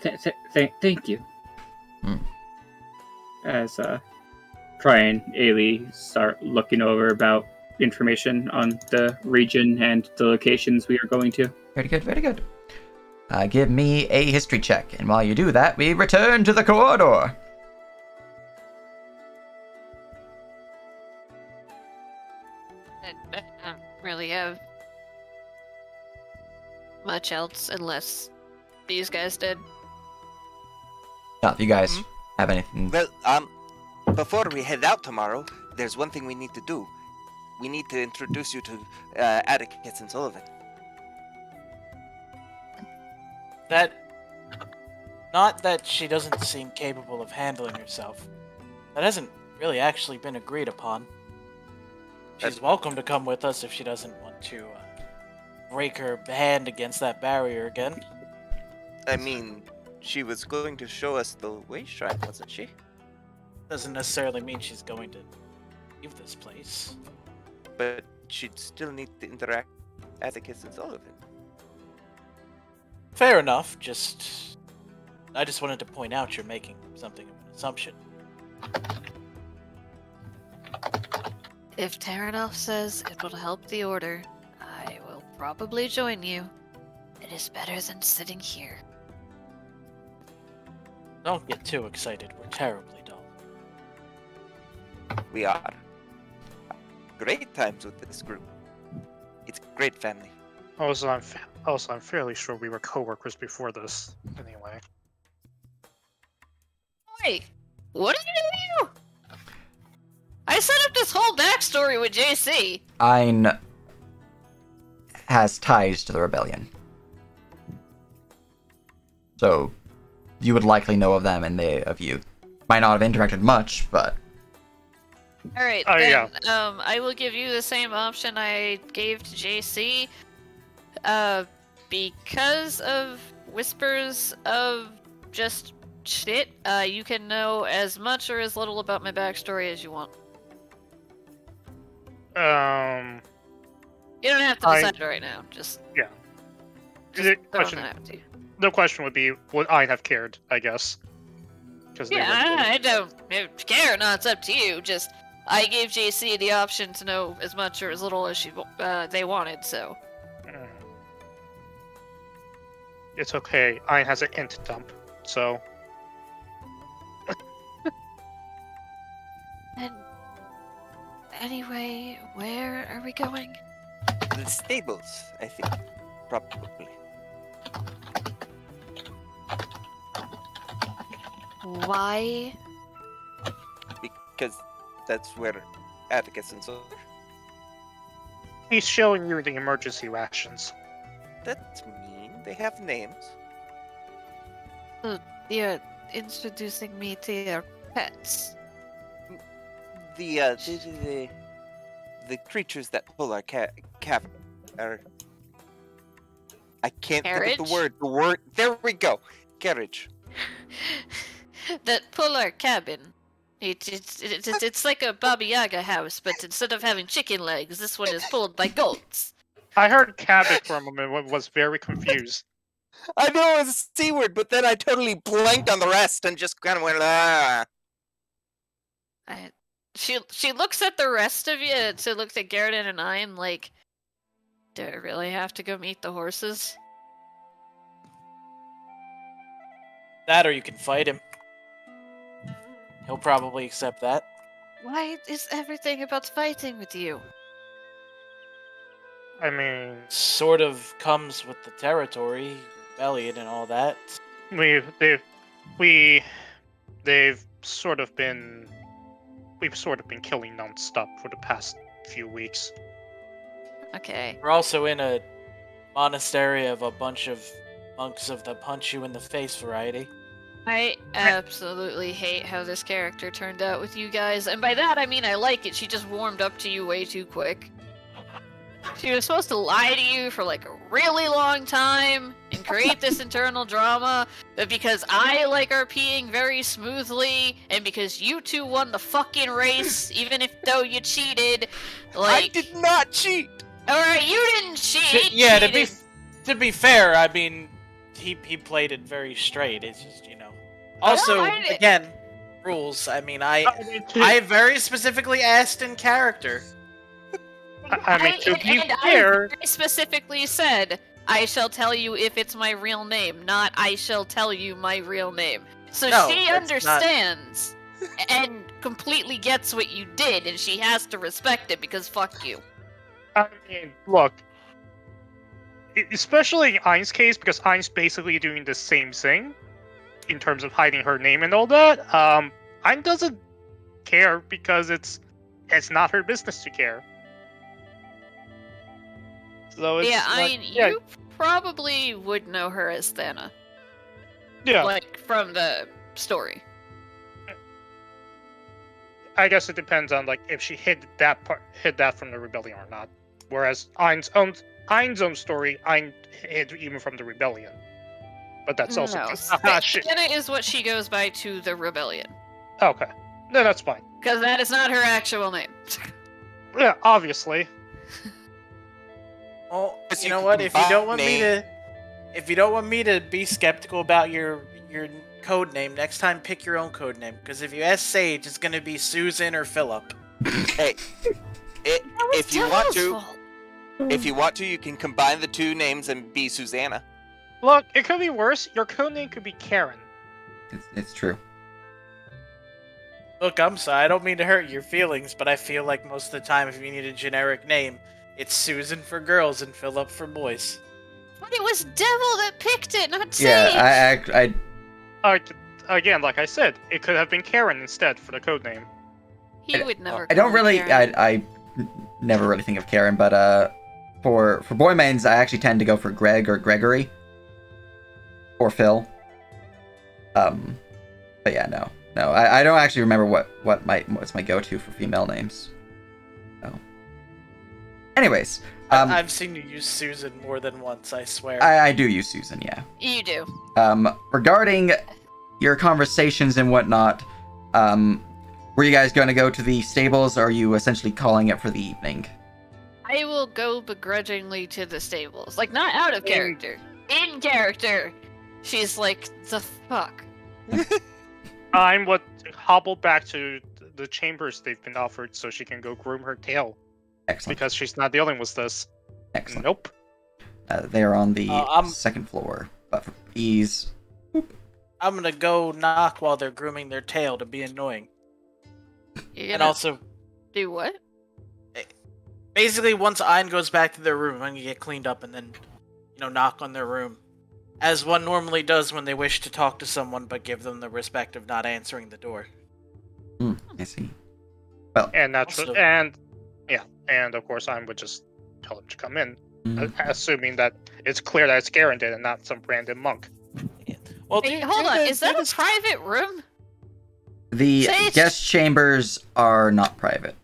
Thank you. As Try and Ailey start looking over about information on the region and the locations we are going to. Very good, very good. Give me a history check, and while you do that, we return to the corridor. I don't really have much else unless these guys did. Now, if you guys have anything... Well, before we head out tomorrow, there's one thing we need to do. We need to introduce you to Atticus and Sullivan. Not that she doesn't seem capable of handling herself. That hasn't really actually been agreed upon. She's welcome to come with us if she doesn't want to break her hand against that barrier again. I mean, she was going to show us the way shrine, wasn't she? Doesn't necessarily mean she's going to leave this place. But she'd still need to interact with Atticus and Sullivan. Fair enough, I just wanted to point out you're making something of an assumption. If Terranov says it will help the Order, I will probably join you. It is better than sitting here. Don't get too excited, we're terribly dull. We are. Great times with this group. It's a great family. Also, I'm fairly sure we were co-workers before this. Anyway. Wait, what did you do? I set up this whole backstory with JC. Ein has ties to the rebellion. So, you would likely know of them and they of you. Might not have interacted much, but... Alright, Oh, then, yeah. I will give you the same option I gave to JC. Because of whispers of just shit, you can know as much or as little about my backstory as you want. You don't have to decide right now, just... Yeah. Just The throwing question- that out to you. The question would be, would I have cared, I guess? Yeah, I don't care, no, it's up to you, just... I gave JC the option to know as much or as little as they wanted, so... It's okay, Ein has an int dump, so... And... Anyway, where are we going? The stables, I think. Probably. Why? Because that's where Atticus and so. He's showing you the emergency rations. That's mean. They have names. You're introducing me to your pets. The creatures that pull our cavern are. I can't think of Carriage? the word. The word. There we go. Carriage. That pull our cabin. It's like a Baba Yaga house, but instead of having chicken legs, this one is pulled by goats. I heard cabin for a moment, was very confused. I know it was a C word, but then I totally blanked on the rest and just kind of went, ah. She looks at the rest of you, so looks at Garrett and I, and like, do I really have to go meet the horses? That or you can fight him. He'll probably accept that. Why is everything about fighting with you? I mean, Sort of comes with the territory, rebellion and all that. they've sort of been, we've sort of been killing non-stop for the past few weeks. Okay. We're also in a monastery of a bunch of monks of the punch you in the face variety. I absolutely hate how this character turned out with you guys, and by that I mean I like it. She just warmed up to you way too quick. She was supposed to lie to you for like a really long time and create this internal drama, but because I like RPing very smoothly, and because you two won the fucking race, even if though you cheated, like... I did not cheat! Alright, you didn't cheat! Yeah, cheated. to be fair, I mean, he played it very straight. It's just, you know. Also, again, rules. I mean, I very specifically asked in character. I mean, to be fair, I specifically said, I shall tell you if it's my real name, not I shall tell you my real name. So No, she that's understands and completely gets what you did, and she has to respect it because fuck you. I mean, look, especially in Ain's case, because Ain's basically doing the same thing in terms of hiding her name and all that. Ain doesn't care because it's not her business to care. So it's Yeah, like, Ain, you probably would know her as Thana. Yeah. Like, from the story. I guess it depends on like if she hid that from the rebellion or not. Whereas Ain's own story, Ain hid even from the rebellion. But that's also No, shit. Thana is what she goes by to the rebellion. Okay, no, that's fine. Because that is not her actual name. Yeah, obviously. Well, Yes, you you know can what? If you don't want combine me to be skeptical about your code name, next time pick your own code name. Because if you ask Sage, it's gonna be Susan or Philip. Hey, if you want to, fault. if you want to, you can combine the two names and be Susanna. Look, it could be worse. Your codename could be Karen. It's true. Look, I'm sorry, I don't mean to hurt your feelings, but I feel like most of the time, if you need a generic name, it's Susan for girls and Philip for boys. But it was Devil that picked it, not Sage! Yeah, I Again, like I said, it could have been Karen instead for the codename. He would never I don't call her really, Karen. I never really think of Karen, but for boy mains, I actually tend to go for Greg or Gregory, or Phil. But yeah, no, I don't actually remember what's my go-to for female names. So, anyways, I've seen you use Susan more than once, I swear. I do use Susan, yeah. You do. Regarding your conversations and whatnot, were you guys going to go to the stables, or are you essentially calling it for the evening? I will go begrudgingly to the stables. Like, not out of character. In character! She's like, the fuck? I'm what hobble back to the chambers they've been offered so she can go groom her tail. Excellent. Because she's not dealing with this. Excellent. Nope. They are on the I'm- second floor, but for ease. I'm gonna go knock while they're grooming their tail to be annoying. You're And gonna also, do what? basically, once Ayn goes back to their room, I'm gonna get cleaned up and then, knock on their room. As one normally does when they wish to talk to someone but give them the respect of not answering the door. I see. And Also- and of course I would just tell him to come in, Mhm. assuming that it's clear that it's Garandin and not some random monk. Well, Hey, hold on, is that a private room? The Sage? guest chambers are not private.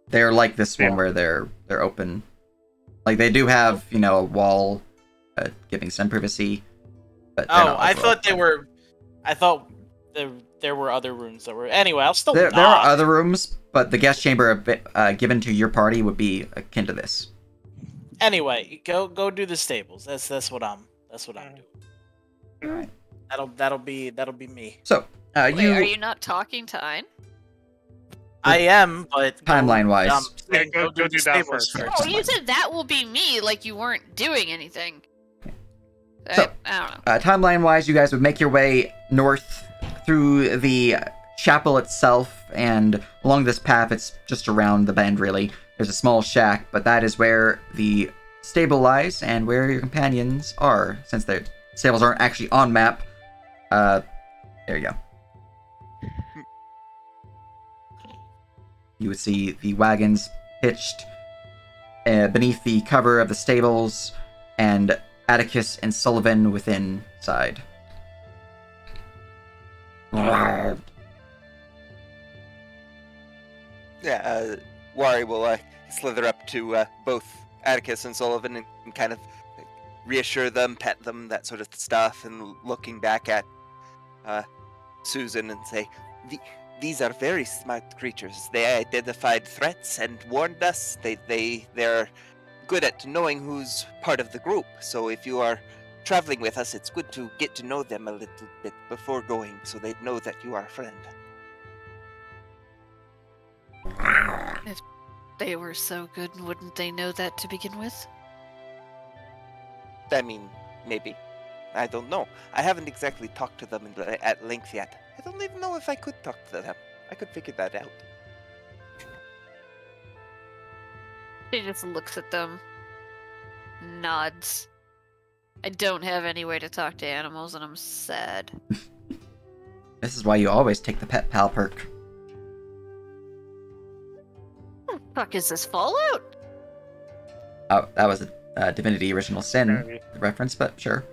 They're like this one Yeah. where they're open. Like they do have, a wall giving some privacy. But they're Oh, not I overall thought they private. were. I thought there were other rooms that were. Anyway, I'll still. There knock. are other rooms, but the guest chamber given to your party would be akin to this. Anyway, go do the stables. That's what I'm doing. All right. That'll be me. So, Wait, are you not talking to Ein? I am, but Timeline-wise. Yeah, go do the that stables first. Oh, you said that will be me, like you weren't doing anything. So- I don't know. Timeline-wise, you guys would make your way north through the chapel itself, and along this path, it's just around the bend, really. There's a small shack, but that is where the stable lies and where your companions are, since the stables aren't actually on map. There you go. You would see the wagons hitched beneath the cover of the stables, and Atticus and Sullivan within side. Yeah, Wari will slither up to both Atticus and Sullivan and kind of reassure them, pet them, that sort of stuff, and looking back at Susan and say, "These are very smart creatures. They identified threats and warned us. They're good at knowing who's part of the group. So if you are traveling with us, it's good to get to know them a little bit before going, so they know that you are a friend." If they were so good, wouldn't they know that to begin with? I mean, maybe. I don't know. I haven't exactly talked to them at length yet. I don't even know if I could talk to them. I could figure that out. She just looks at them, nods. I don't have any way to talk to animals, and I'm sad. This is why you always take the pet pal perk. What the fuck is this, Fallout? Oh, that was a Divinity Original Sin reference, but sure.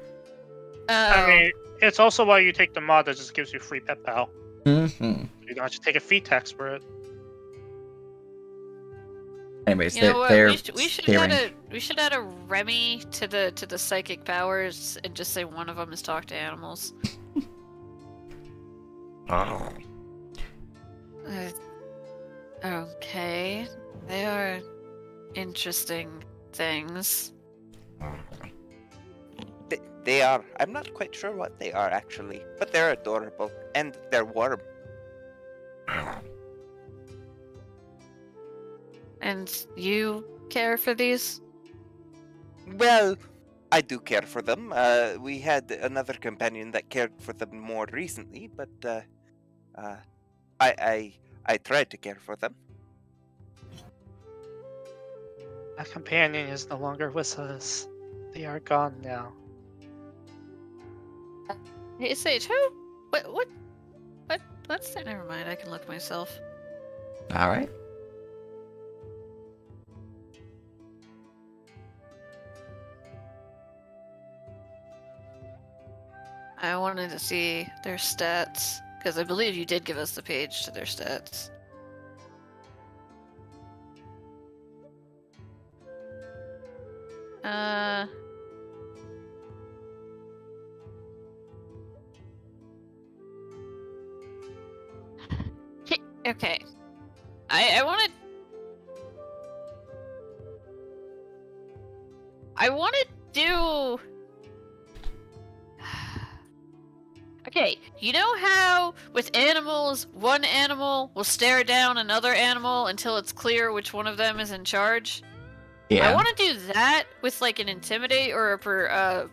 I mean, it's also why you take the mod that just gives you free pet pal. Mm-hmm. You don't have to take a fee tax for it. Anyways, You know what? they're We should staring. add a Remy to the psychic powers and just say one of them is talk to animals. Oh. Okay, they are interesting things. They are. I'm not quite sure what they are, actually. But they're adorable. And they're warm. And you care for these? Well, I do care for them. We had another companion that cared for them more recently, but I tried to care for them. My companion is no longer with us. They are gone now. Hey, Sage, who? What's that? Never mind, I can look myself. Alright. I wanted to see their stats, because I believe you did give us the page to their stats. Okay. I want to do... Okay, you know how with animals, one animal will stare down another animal until it's clear which one of them is in charge? Yeah. I want to do that with like an intimidate or a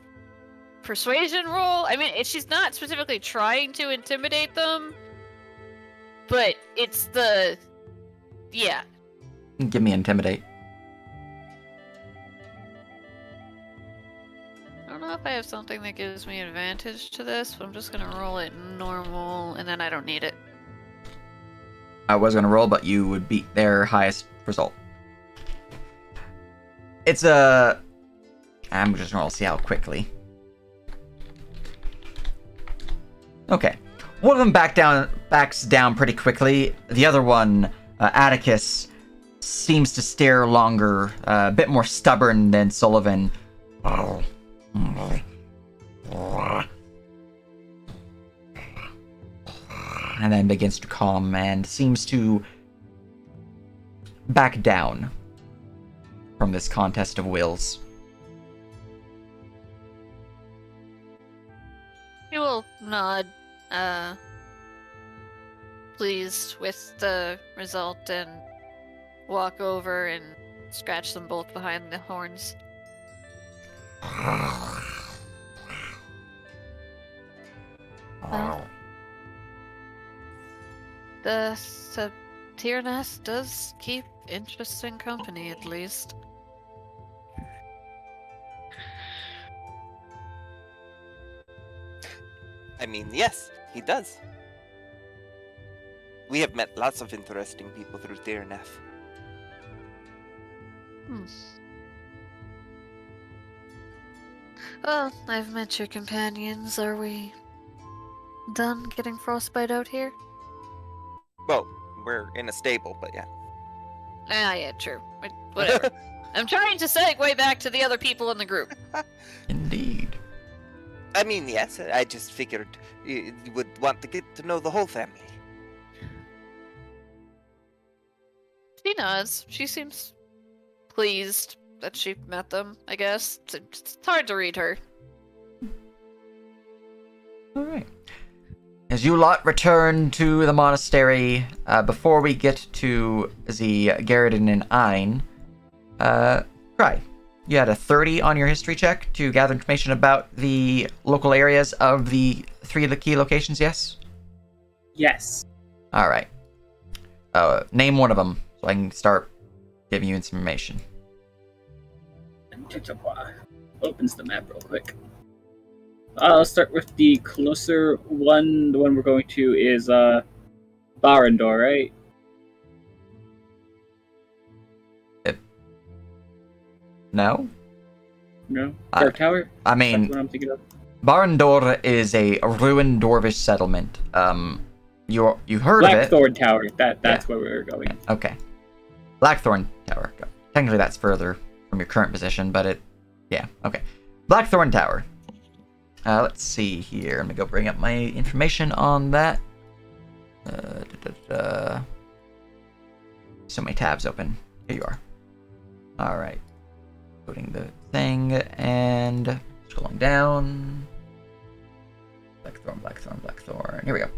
persuasion roll. I mean, she's not specifically trying to intimidate them, but it's the... Yeah. Give me Intimidate. I don't know if I have something that gives me advantage to this, but I'm just gonna roll it normal, and then I don't need it. I was gonna roll, but you would beat their highest result. It's a... I'm just gonna see how quickly. Okay. One of them backs down pretty quickly. The other one, Atticus, seems to stare longer, a bit more stubborn than Sullivan. And then begins to calm and seems to back down from this contest of wills. He will nod, pleased with the result, and walk over and scratch them both behind the horns. The Tyrannus does keep interesting company, at least. I mean, yes, he does. We have met lots of interesting people through Tyrannus. Well, I've met your companions. Are we done getting frostbite out here? Well, we're in a stable, but yeah. Ah, yeah, true. Whatever. I'm trying to segue back to the other people in the group. Indeed. I mean, yes, I just figured you would want to get to know the whole family. She nods. She seems pleased that she met them, I guess. It's hard to read her. Alright. As you lot return to the monastery, before we get to the Garridan and Ein, Cry, you had a 30 on your history check to gather information about the local areas of the 3 of the key locations, yes? Yes. Alright. Name one of them, so I can start giving you information. Opens the map real quick. I'll start with the closer one. The one we're going to is Barandor, right? No? No? Dark Tower? I mean, That's what I'm thinking of. Barandor is a ruined dwarvish settlement. You heard of it. Blackthorn Tower. That's where we were going. Okay. Blackthorn Tower. Technically that's further from your current position, but yeah, okay. Blackthorn Tower. Let's see here. Let me go bring up my information on that. So many tabs open. Here you are. Alright. Loading the thing and scrolling down. Blackthorn, Blackthorn, Blackthorn. Here we go.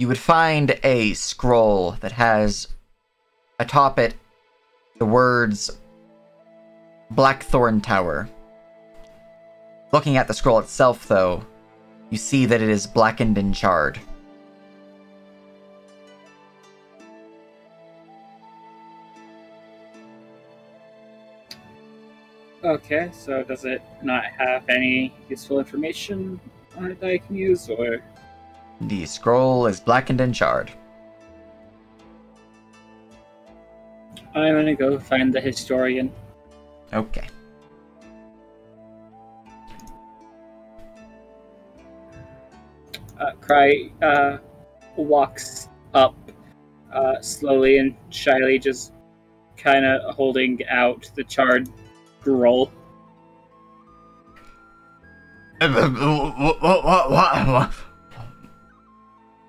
You would find a scroll that has atop it the words Blackthorn Tower. Looking at the scroll itself, though, you see that it is blackened and charred. Okay, so does it not have any useful information on it that I can use, or...? The scroll is blackened and charred. I'm gonna go find the historian. Okay. Cry walks up slowly and shyly, just kind of holding out the charred scroll.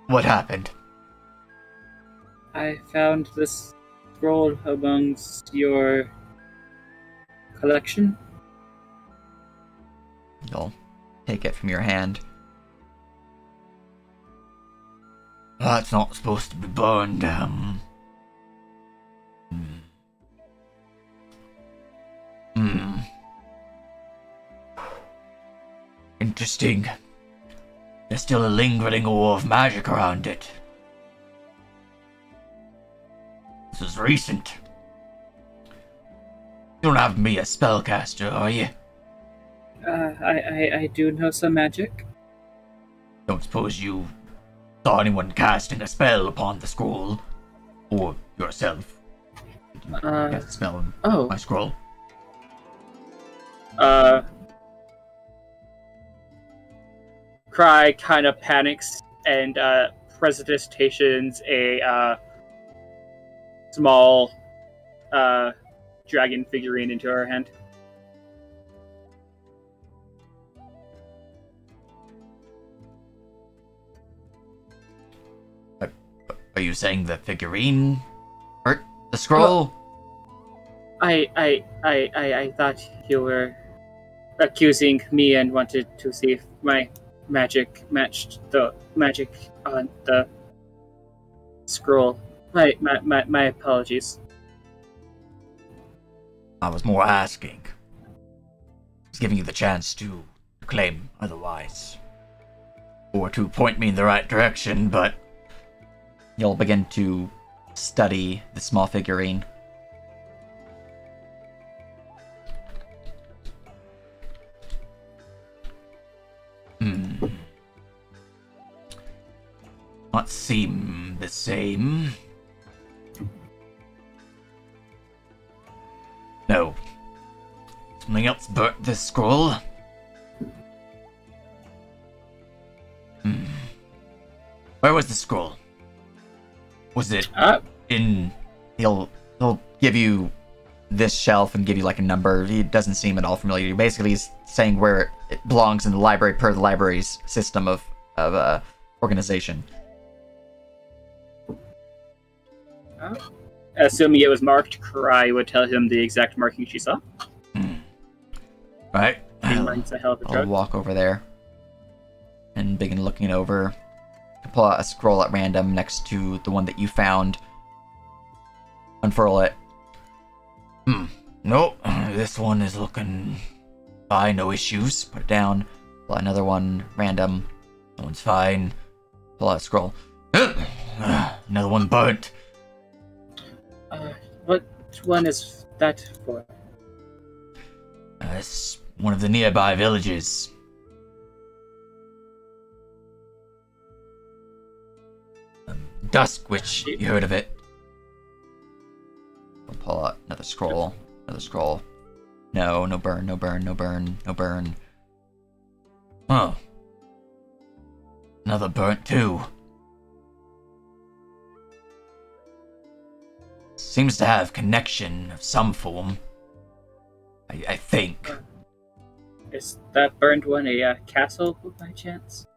What happened? I found this scroll amongst your collection. You'll take it from your hand. That's not supposed to be burned. Interesting. There's still a lingering aura of magic around it. This is recent. You don't have me a spellcaster, are you? I do know some magic. Don't suppose you saw anyone casting a spell upon the scroll? Or yourself? Cast a spell on my scroll? Cry kind of panics and presentations a small dragon figurine into her hand. Are you saying the figurine hurt the scroll? I thought you were accusing me and wanted to see if my magic matched the magic on the scroll. My apologies. I was more asking. I was giving you the chance to claim otherwise. Or to point me in the right direction, but you'll begin to study the small figurine. Not not seem the same. No. Something else burnt this scroll. Where was the scroll? Was it in... He'll give you this shelf and give you like a number. He doesn't seem at all familiar to you. Basically, he's saying where it belongs in the library per the library's system of organization. Assuming it was marked, Karai would tell him the exact marking she saw. Right. Mine's a hell of a I'll drug. walk over there and begin looking it over. Pull out a scroll at random next to the one that you found. Unfurl it. Nope. This one is looking fine. No issues. Put it down. Pull out another one. Random. That one's fine. Pull out a scroll. Another one burnt. What one is that for? It's one of the nearby villages. Duskwitch, you heard of it? I'll pull out another scroll. Another scroll. No, no burn, no burn, no burn, no burn. Oh. Another burnt too. Seems to have connection of some form. I think. Is that burned one a castle by chance?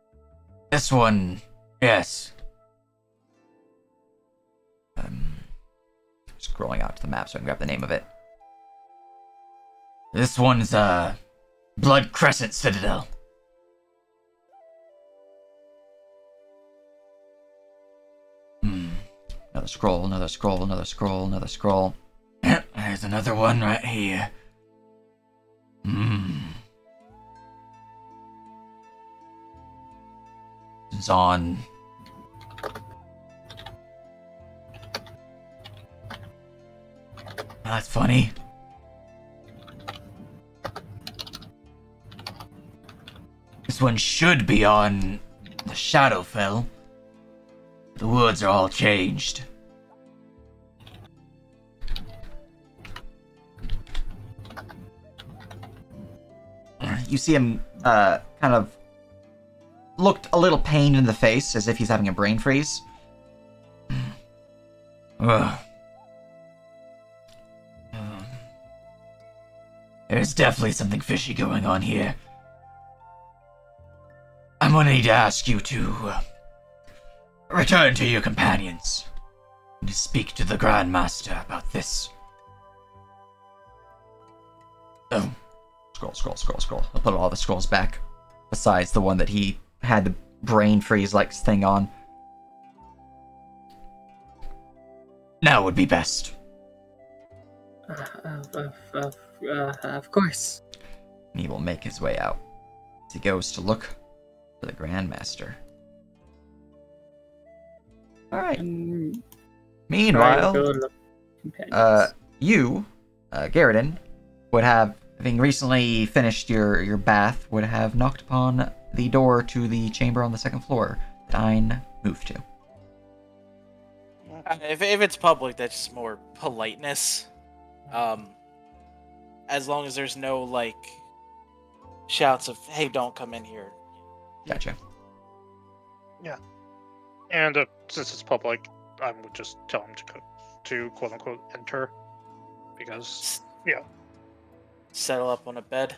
This one, yes. Scrolling out to the map so I can grab the name of it. This one's Blood Crescent Citadel. Another scroll, another scroll, another scroll, another scroll. There's another one right here. It's on. That's funny. This one should be on the Shadowfell. The woods are all changed. You see him kind of looked a little pained in the face, as if he's having a brain freeze. There's definitely something fishy going on here. I'm gonna need to ask you to return to your companions and to speak to the Grandmaster about this. Oh. Scroll. I'll put all the scrolls back. Besides the one that he had the brain freeze-like thing on. Now would be best. Of course. And he will make his way out as he goes to look for the Grandmaster. Alright. Meanwhile, you, Garridan, would have, having recently finished your bath, would have knocked upon the door to the chamber on the second floor that Ein moved to. If it's public, that's just more politeness. As long as there's no, like, shouts of, hey, don't come in here. Gotcha. Yeah. And since it's public, I would just tell him to quote-unquote enter. Because, yeah. Settle up on a bed.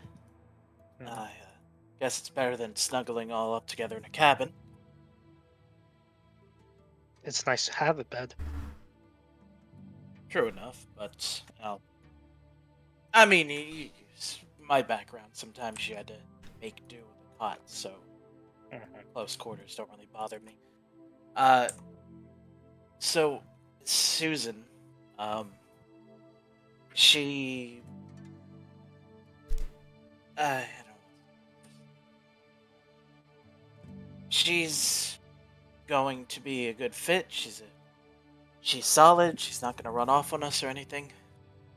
I guess it's better than snuggling all up together in a cabin. It's nice to have a bed. True enough, but I mean, my background, sometimes you had to make do with a cot, so close quarters don't really bother me. So Susan, she, I don't know. She's going to be a good fit. She's solid. She's not going to run off on us or anything.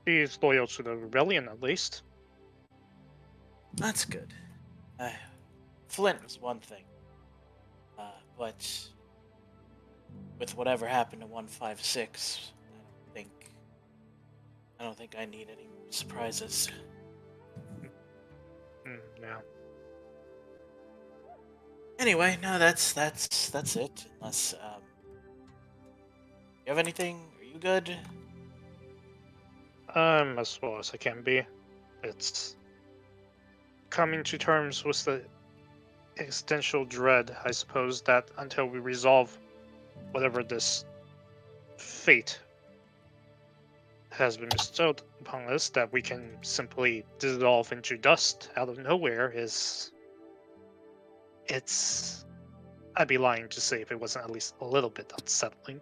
He's loyal to the rebellion, at least. That's good. Flint was one thing, but with whatever happened to 156, I don't think I need any surprises. Yeah. Anyway, no, that's it. Unless you have anything? Are you good? As well as I can be. It's coming to terms with the existential dread, I suppose, that until we resolve whatever this fate has been bestowed upon us, that we can simply dissolve into dust out of nowhere is... It's... I'd be lying to say if it wasn't at least a little bit unsettling.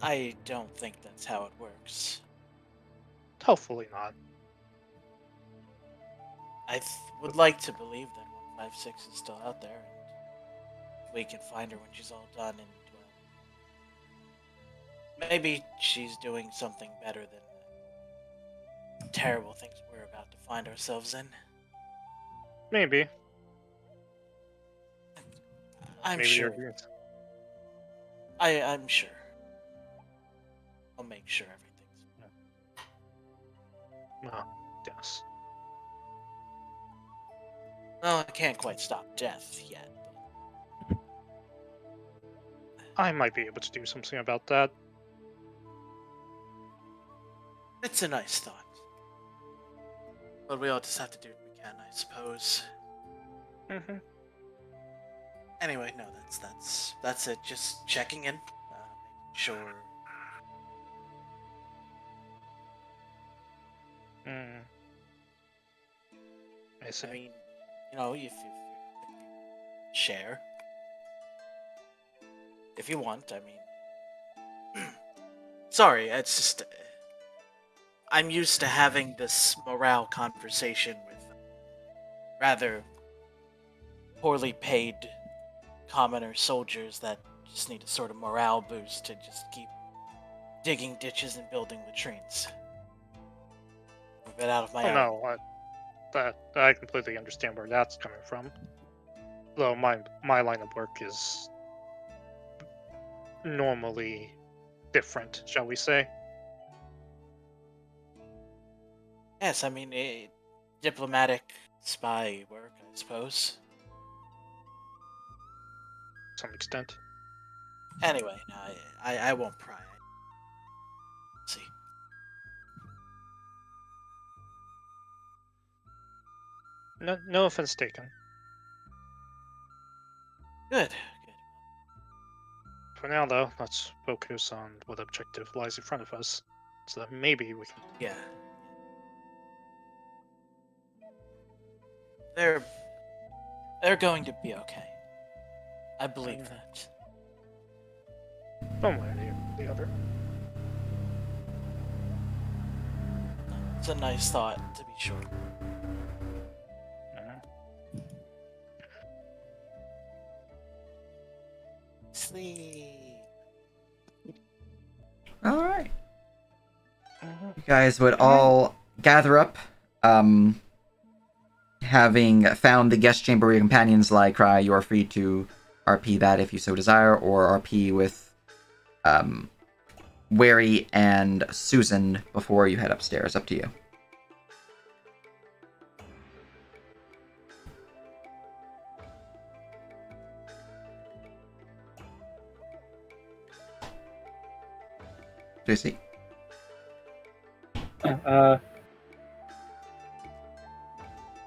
I don't think that's how it works. Hopefully not. I would like to believe that 156 is still out there, and we can find her when she's all done, and maybe she's doing something better than the terrible things we're about to find ourselves in. Maybe. I'm Maybe sure. there is. I'm sure. I'll make sure everything's... Oh, yes. Well, I can't quite stop death yet. I might be able to do something about that. It's a nice thought. But we all just have to do what we can, I suppose. Mm-hmm. Anyway, no, that's it. Just checking in, making sure. I see. I mean, you know, if you share, if you want. I mean, sorry, it's just I'm used to having this morale conversation with rather poorly paid commoner soldiers that just need a sort of morale boost to just keep digging ditches and building latrines. A bit out of my no, I completely understand where that's coming from. Though my line of work is normally different, shall we say? Yes, I mean, diplomatic spy work, I suppose. To some extent. Anyway, no, I won't pry. See. No offense taken. Good. For now, though, let's focus on what objective lies in front of us, so that maybe we can... Yeah. They're going to be okay. I believe that. One way or the other. It's a nice thought, to be sure. Sleep. All right. You guys would all gather up, having found the guest chamber where your companions lie cry. You are free to RP that if you so desire, or RP with Wary and Susan before you head upstairs. Up to you. JC.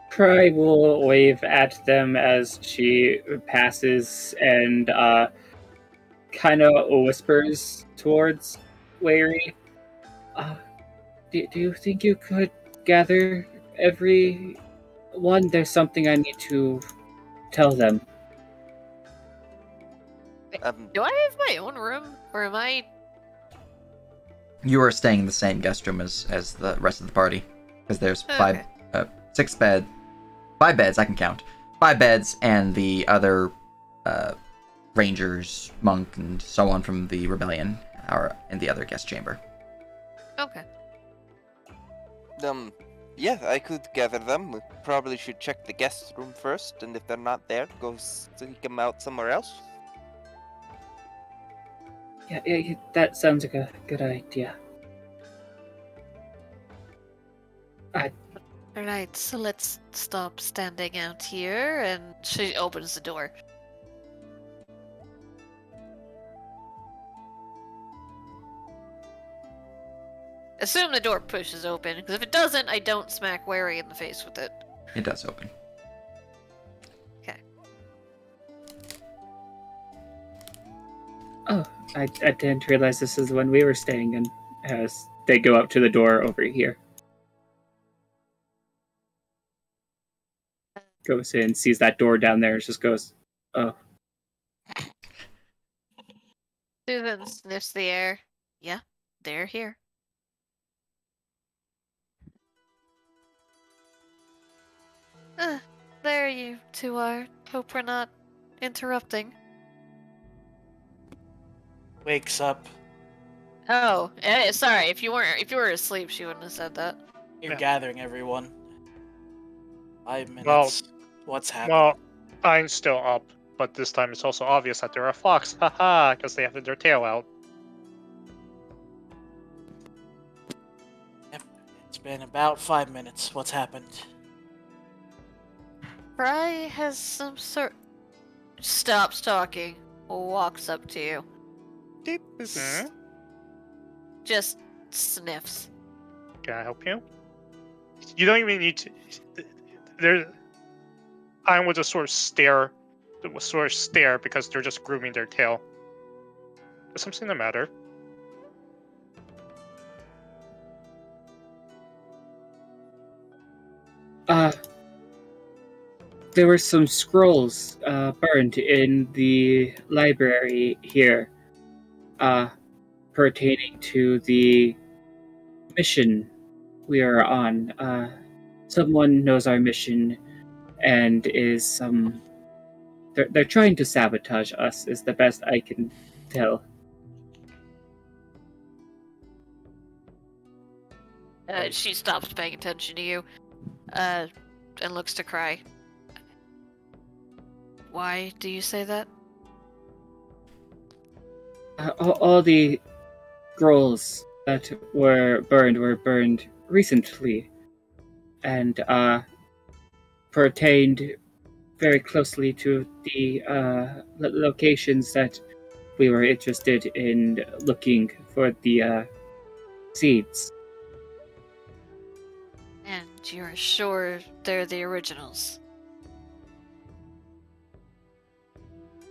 Cry will wave at them as she passes and kind of whispers towards Wary. Do you think you could gather everyone? There's something I need to tell them. Do I have my own room, or am I? You are staying in the same guest room as the rest of the party, because there's Okay. 5 beds, I can count. 5 beds, and the other rangers, monk, and so on from the rebellion are in the other guest chamber. Okay. Yeah, I could gather them. We probably should check the guest room first, and if they're not there, go seek them out somewhere else. Yeah, that sounds like a good idea. Alright, so let's stop standing out here, and she opens the door. Assume the door pushes open, because if it doesn't, I don't smack Wary in the face with it. It does open. Okay. Oh, I didn't realize this is the one we were staying in. As they go up to the door over here. Goes in, sees that door down there, just goes, oh. Susan sniffs the air. Yeah, they're here. There you two are. Hope we're not interrupting. Wakes up. Oh, sorry. If you were asleep, she wouldn't have said that. You're Yeah. gathering everyone. 5 minutes. Well- What's happening? Well, I'm still up, but this time it's also obvious that they're a fox. Haha, because they have their tail out. Yep. It's been about 5 minutes. What's happened? Fry has some sort. Stops talking. Walks up to you. Hmm? Just sniffs. Can I help you? You don't even need to. There, I would just sort of stare because they're just grooming their tail. There's something the matter. There were some scrolls burned in the library here pertaining to the mission we are on. Someone knows our mission and is they're trying to sabotage us is the best I can tell. She stops paying attention to you, and looks to Cry. Why do you say that? All the scrolls that were burned recently and pertained very closely to the locations that we were interested in looking for the seeds. And you're sure they're the originals?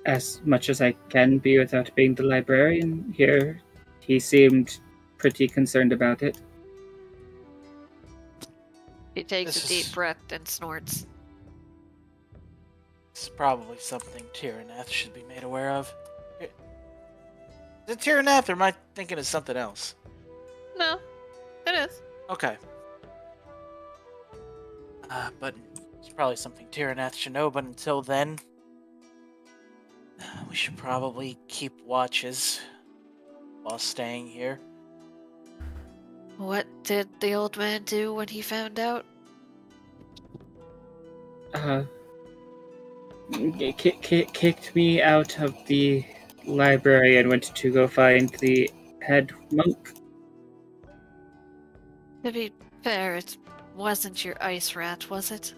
As much as I can be without being the librarian here, he seemed pretty concerned about it. He takes This a deep is- breath and snorts. It's probably something Tyranath should be made aware of. Is it Tyranath, or am I thinking of something else? No, it is. Okay. But it's probably something Tyranath should know, but until then, we should probably keep watches while staying here. What did the old man do when he found out? Kicked me out of the library and went to go find the head monk. To be fair, it wasn't your ice rat, was it?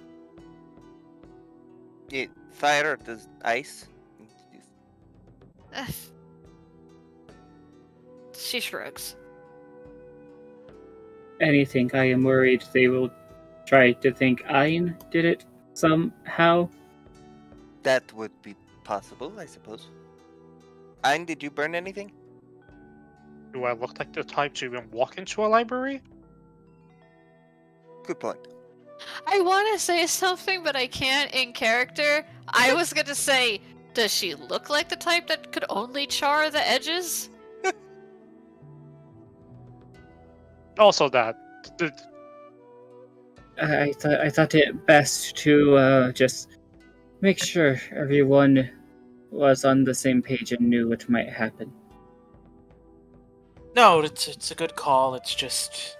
Fire does ice. She shrugs. Anything, I am worried they will try to think Ayn did it somehow. That would be possible, I suppose. Ein, did you burn anything? Do I look like the type to even walk into a library? Good point. I want to say something, but I can't in character. I was gonna say, does she look like the type that could only char the edges? Also that. I thought it best to just make sure everyone was on the same page and knew what might happen. No, it's a good call. It's just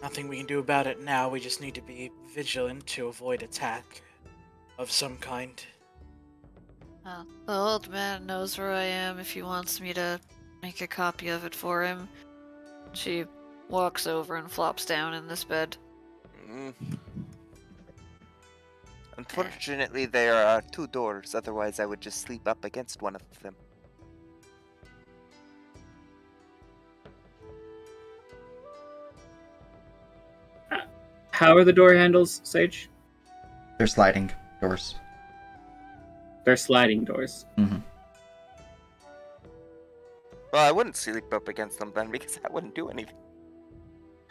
nothing we can do about it now. We just need to be vigilant to avoid attack of some kind. The old man knows where I am if he wants me to make a copy of it for him. She walks over and flops down in this bed. Unfortunately, there are 2 doors, otherwise I would just sleep up against one of them. How are the door handles, Sage? They're sliding doors. They're sliding doors. Mm-hmm. Well, I wouldn't sleep up against them then, because that wouldn't do anything.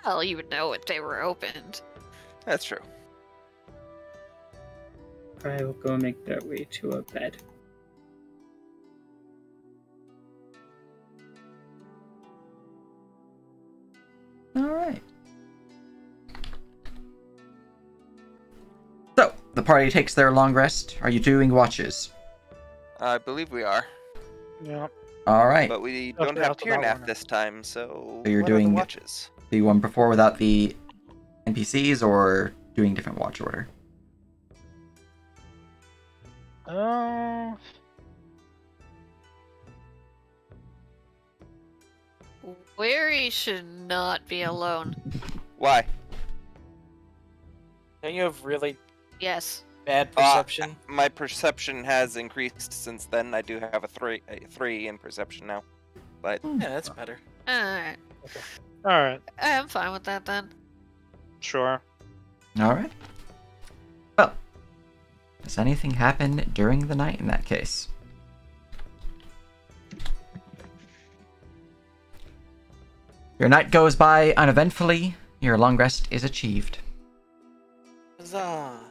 Well, you would know if they were opened. That's true. I will go make their way to a bed. Alright. So, the party takes their long rest. Are you doing watches? I believe we are. Yeah. Alright. But we That's don't right, have that's what I Tyrnath wanted. this time, so So you're what are the doing- watches? The one before without the NPCs or doing different watch order? Weary should not be alone. Why? Don't you have really Yes. bad perception? My perception has increased since then. I do have a three in perception now. But Yeah, that's better. Alright. Alright, I'm fine with that then. sure. Alright. Well, does anything happen during the night in that case? Your night goes by uneventfully. Your long rest is achieved. Huzzah.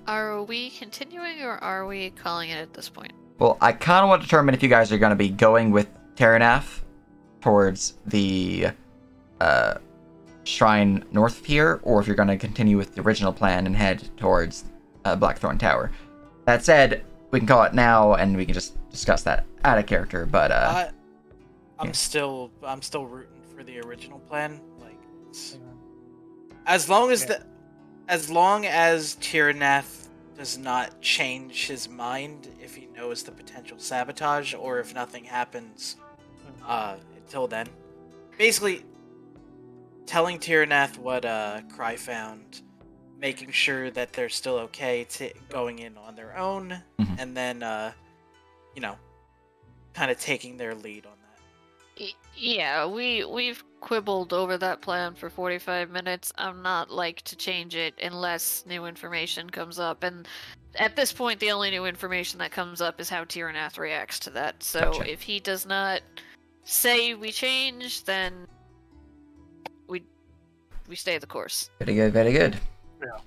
Are we continuing or are we calling it at this point? Well, I kind of want to determine if you guys are going to be going with Terranaf towards the shrine north of here, or if you're going to continue with the original plan and head towards Blackthorn Tower. That said, we can call it now, and we can just discuss that out of character. But I'm yeah. still rooting for the original plan. Like, as long as Tyrnath does not change his mind if he knows the potential sabotage, or if nothing happens until then. Basically, telling Tyrnath what Cry found, making sure that they're still okay going in on their own, Mhm. and then kind of taking their lead on that. Yeah, we've quibbled over that plan for 45 minutes. I'm not like to change it unless new information comes up, and at this point the only new information that comes up is how Tyrnath reacts to that. So Gotcha. if he does not say we change, then we stay the course. very good, very good. Yeah.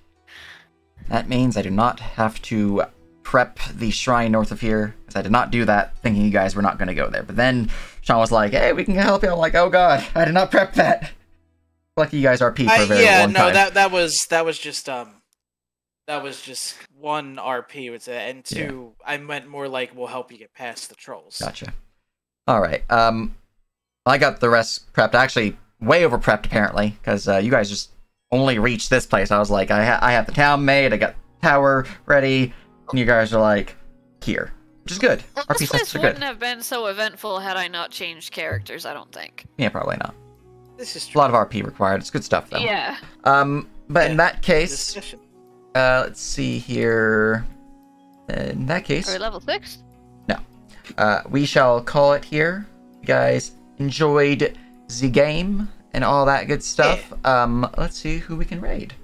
That means I do not have to prep the shrine north of here, because I did not do that thinking you guys were not going to go there. But then Sean was like, hey, we can help you. I'm like, oh god, I did not prep that. Lucky you guys RP for a very long time. that was just one RP with it, and two, I meant more like we'll help you get past the trolls. Gotcha. Alright, I got the rest prepped. Actually, way over prepped apparently, because you guys just only reached this place. I was like, I have the town made, I got the tower ready, and you guys are like, here. Which is good. Well, RP this sets place are wouldn't good. have been so eventful had I not changed characters, I don't think. Yeah, probably not. This is A true. lot of RP required. It's good stuff though. Yeah. But in that case, Discussion. let's see here. In that case, Are we level 6? we shall call it here. You guys enjoyed the game and all that good stuff. Let's see who we can raid.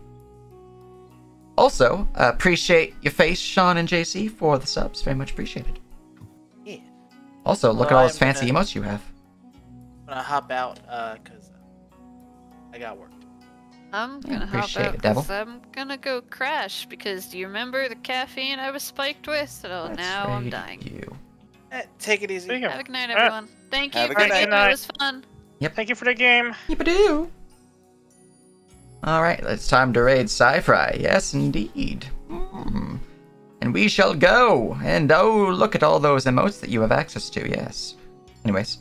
Also, appreciate your face, Sean and JC, for the subs. Very much appreciated. Yeah. Also, look at Well, all those I'm fancy gonna- emotes you have. I'm gonna hop out because I got work. I'm Yeah, gonna hop appreciate out it, Devil. 'cause I'm gonna go crash because do you remember the caffeine I was spiked with? So Let's now I'm raid dying. you. Take it easy. There you go. Have a good night, Alright. everyone. Thank you Have a for good the night. game. Good night. It was fun. Thank you for the game. Yippee-doo! Alright, it's time to raid Sci-Fi. Yes, indeed. And we shall go! And oh, look at all those emotes that you have access to, yes. Anyways,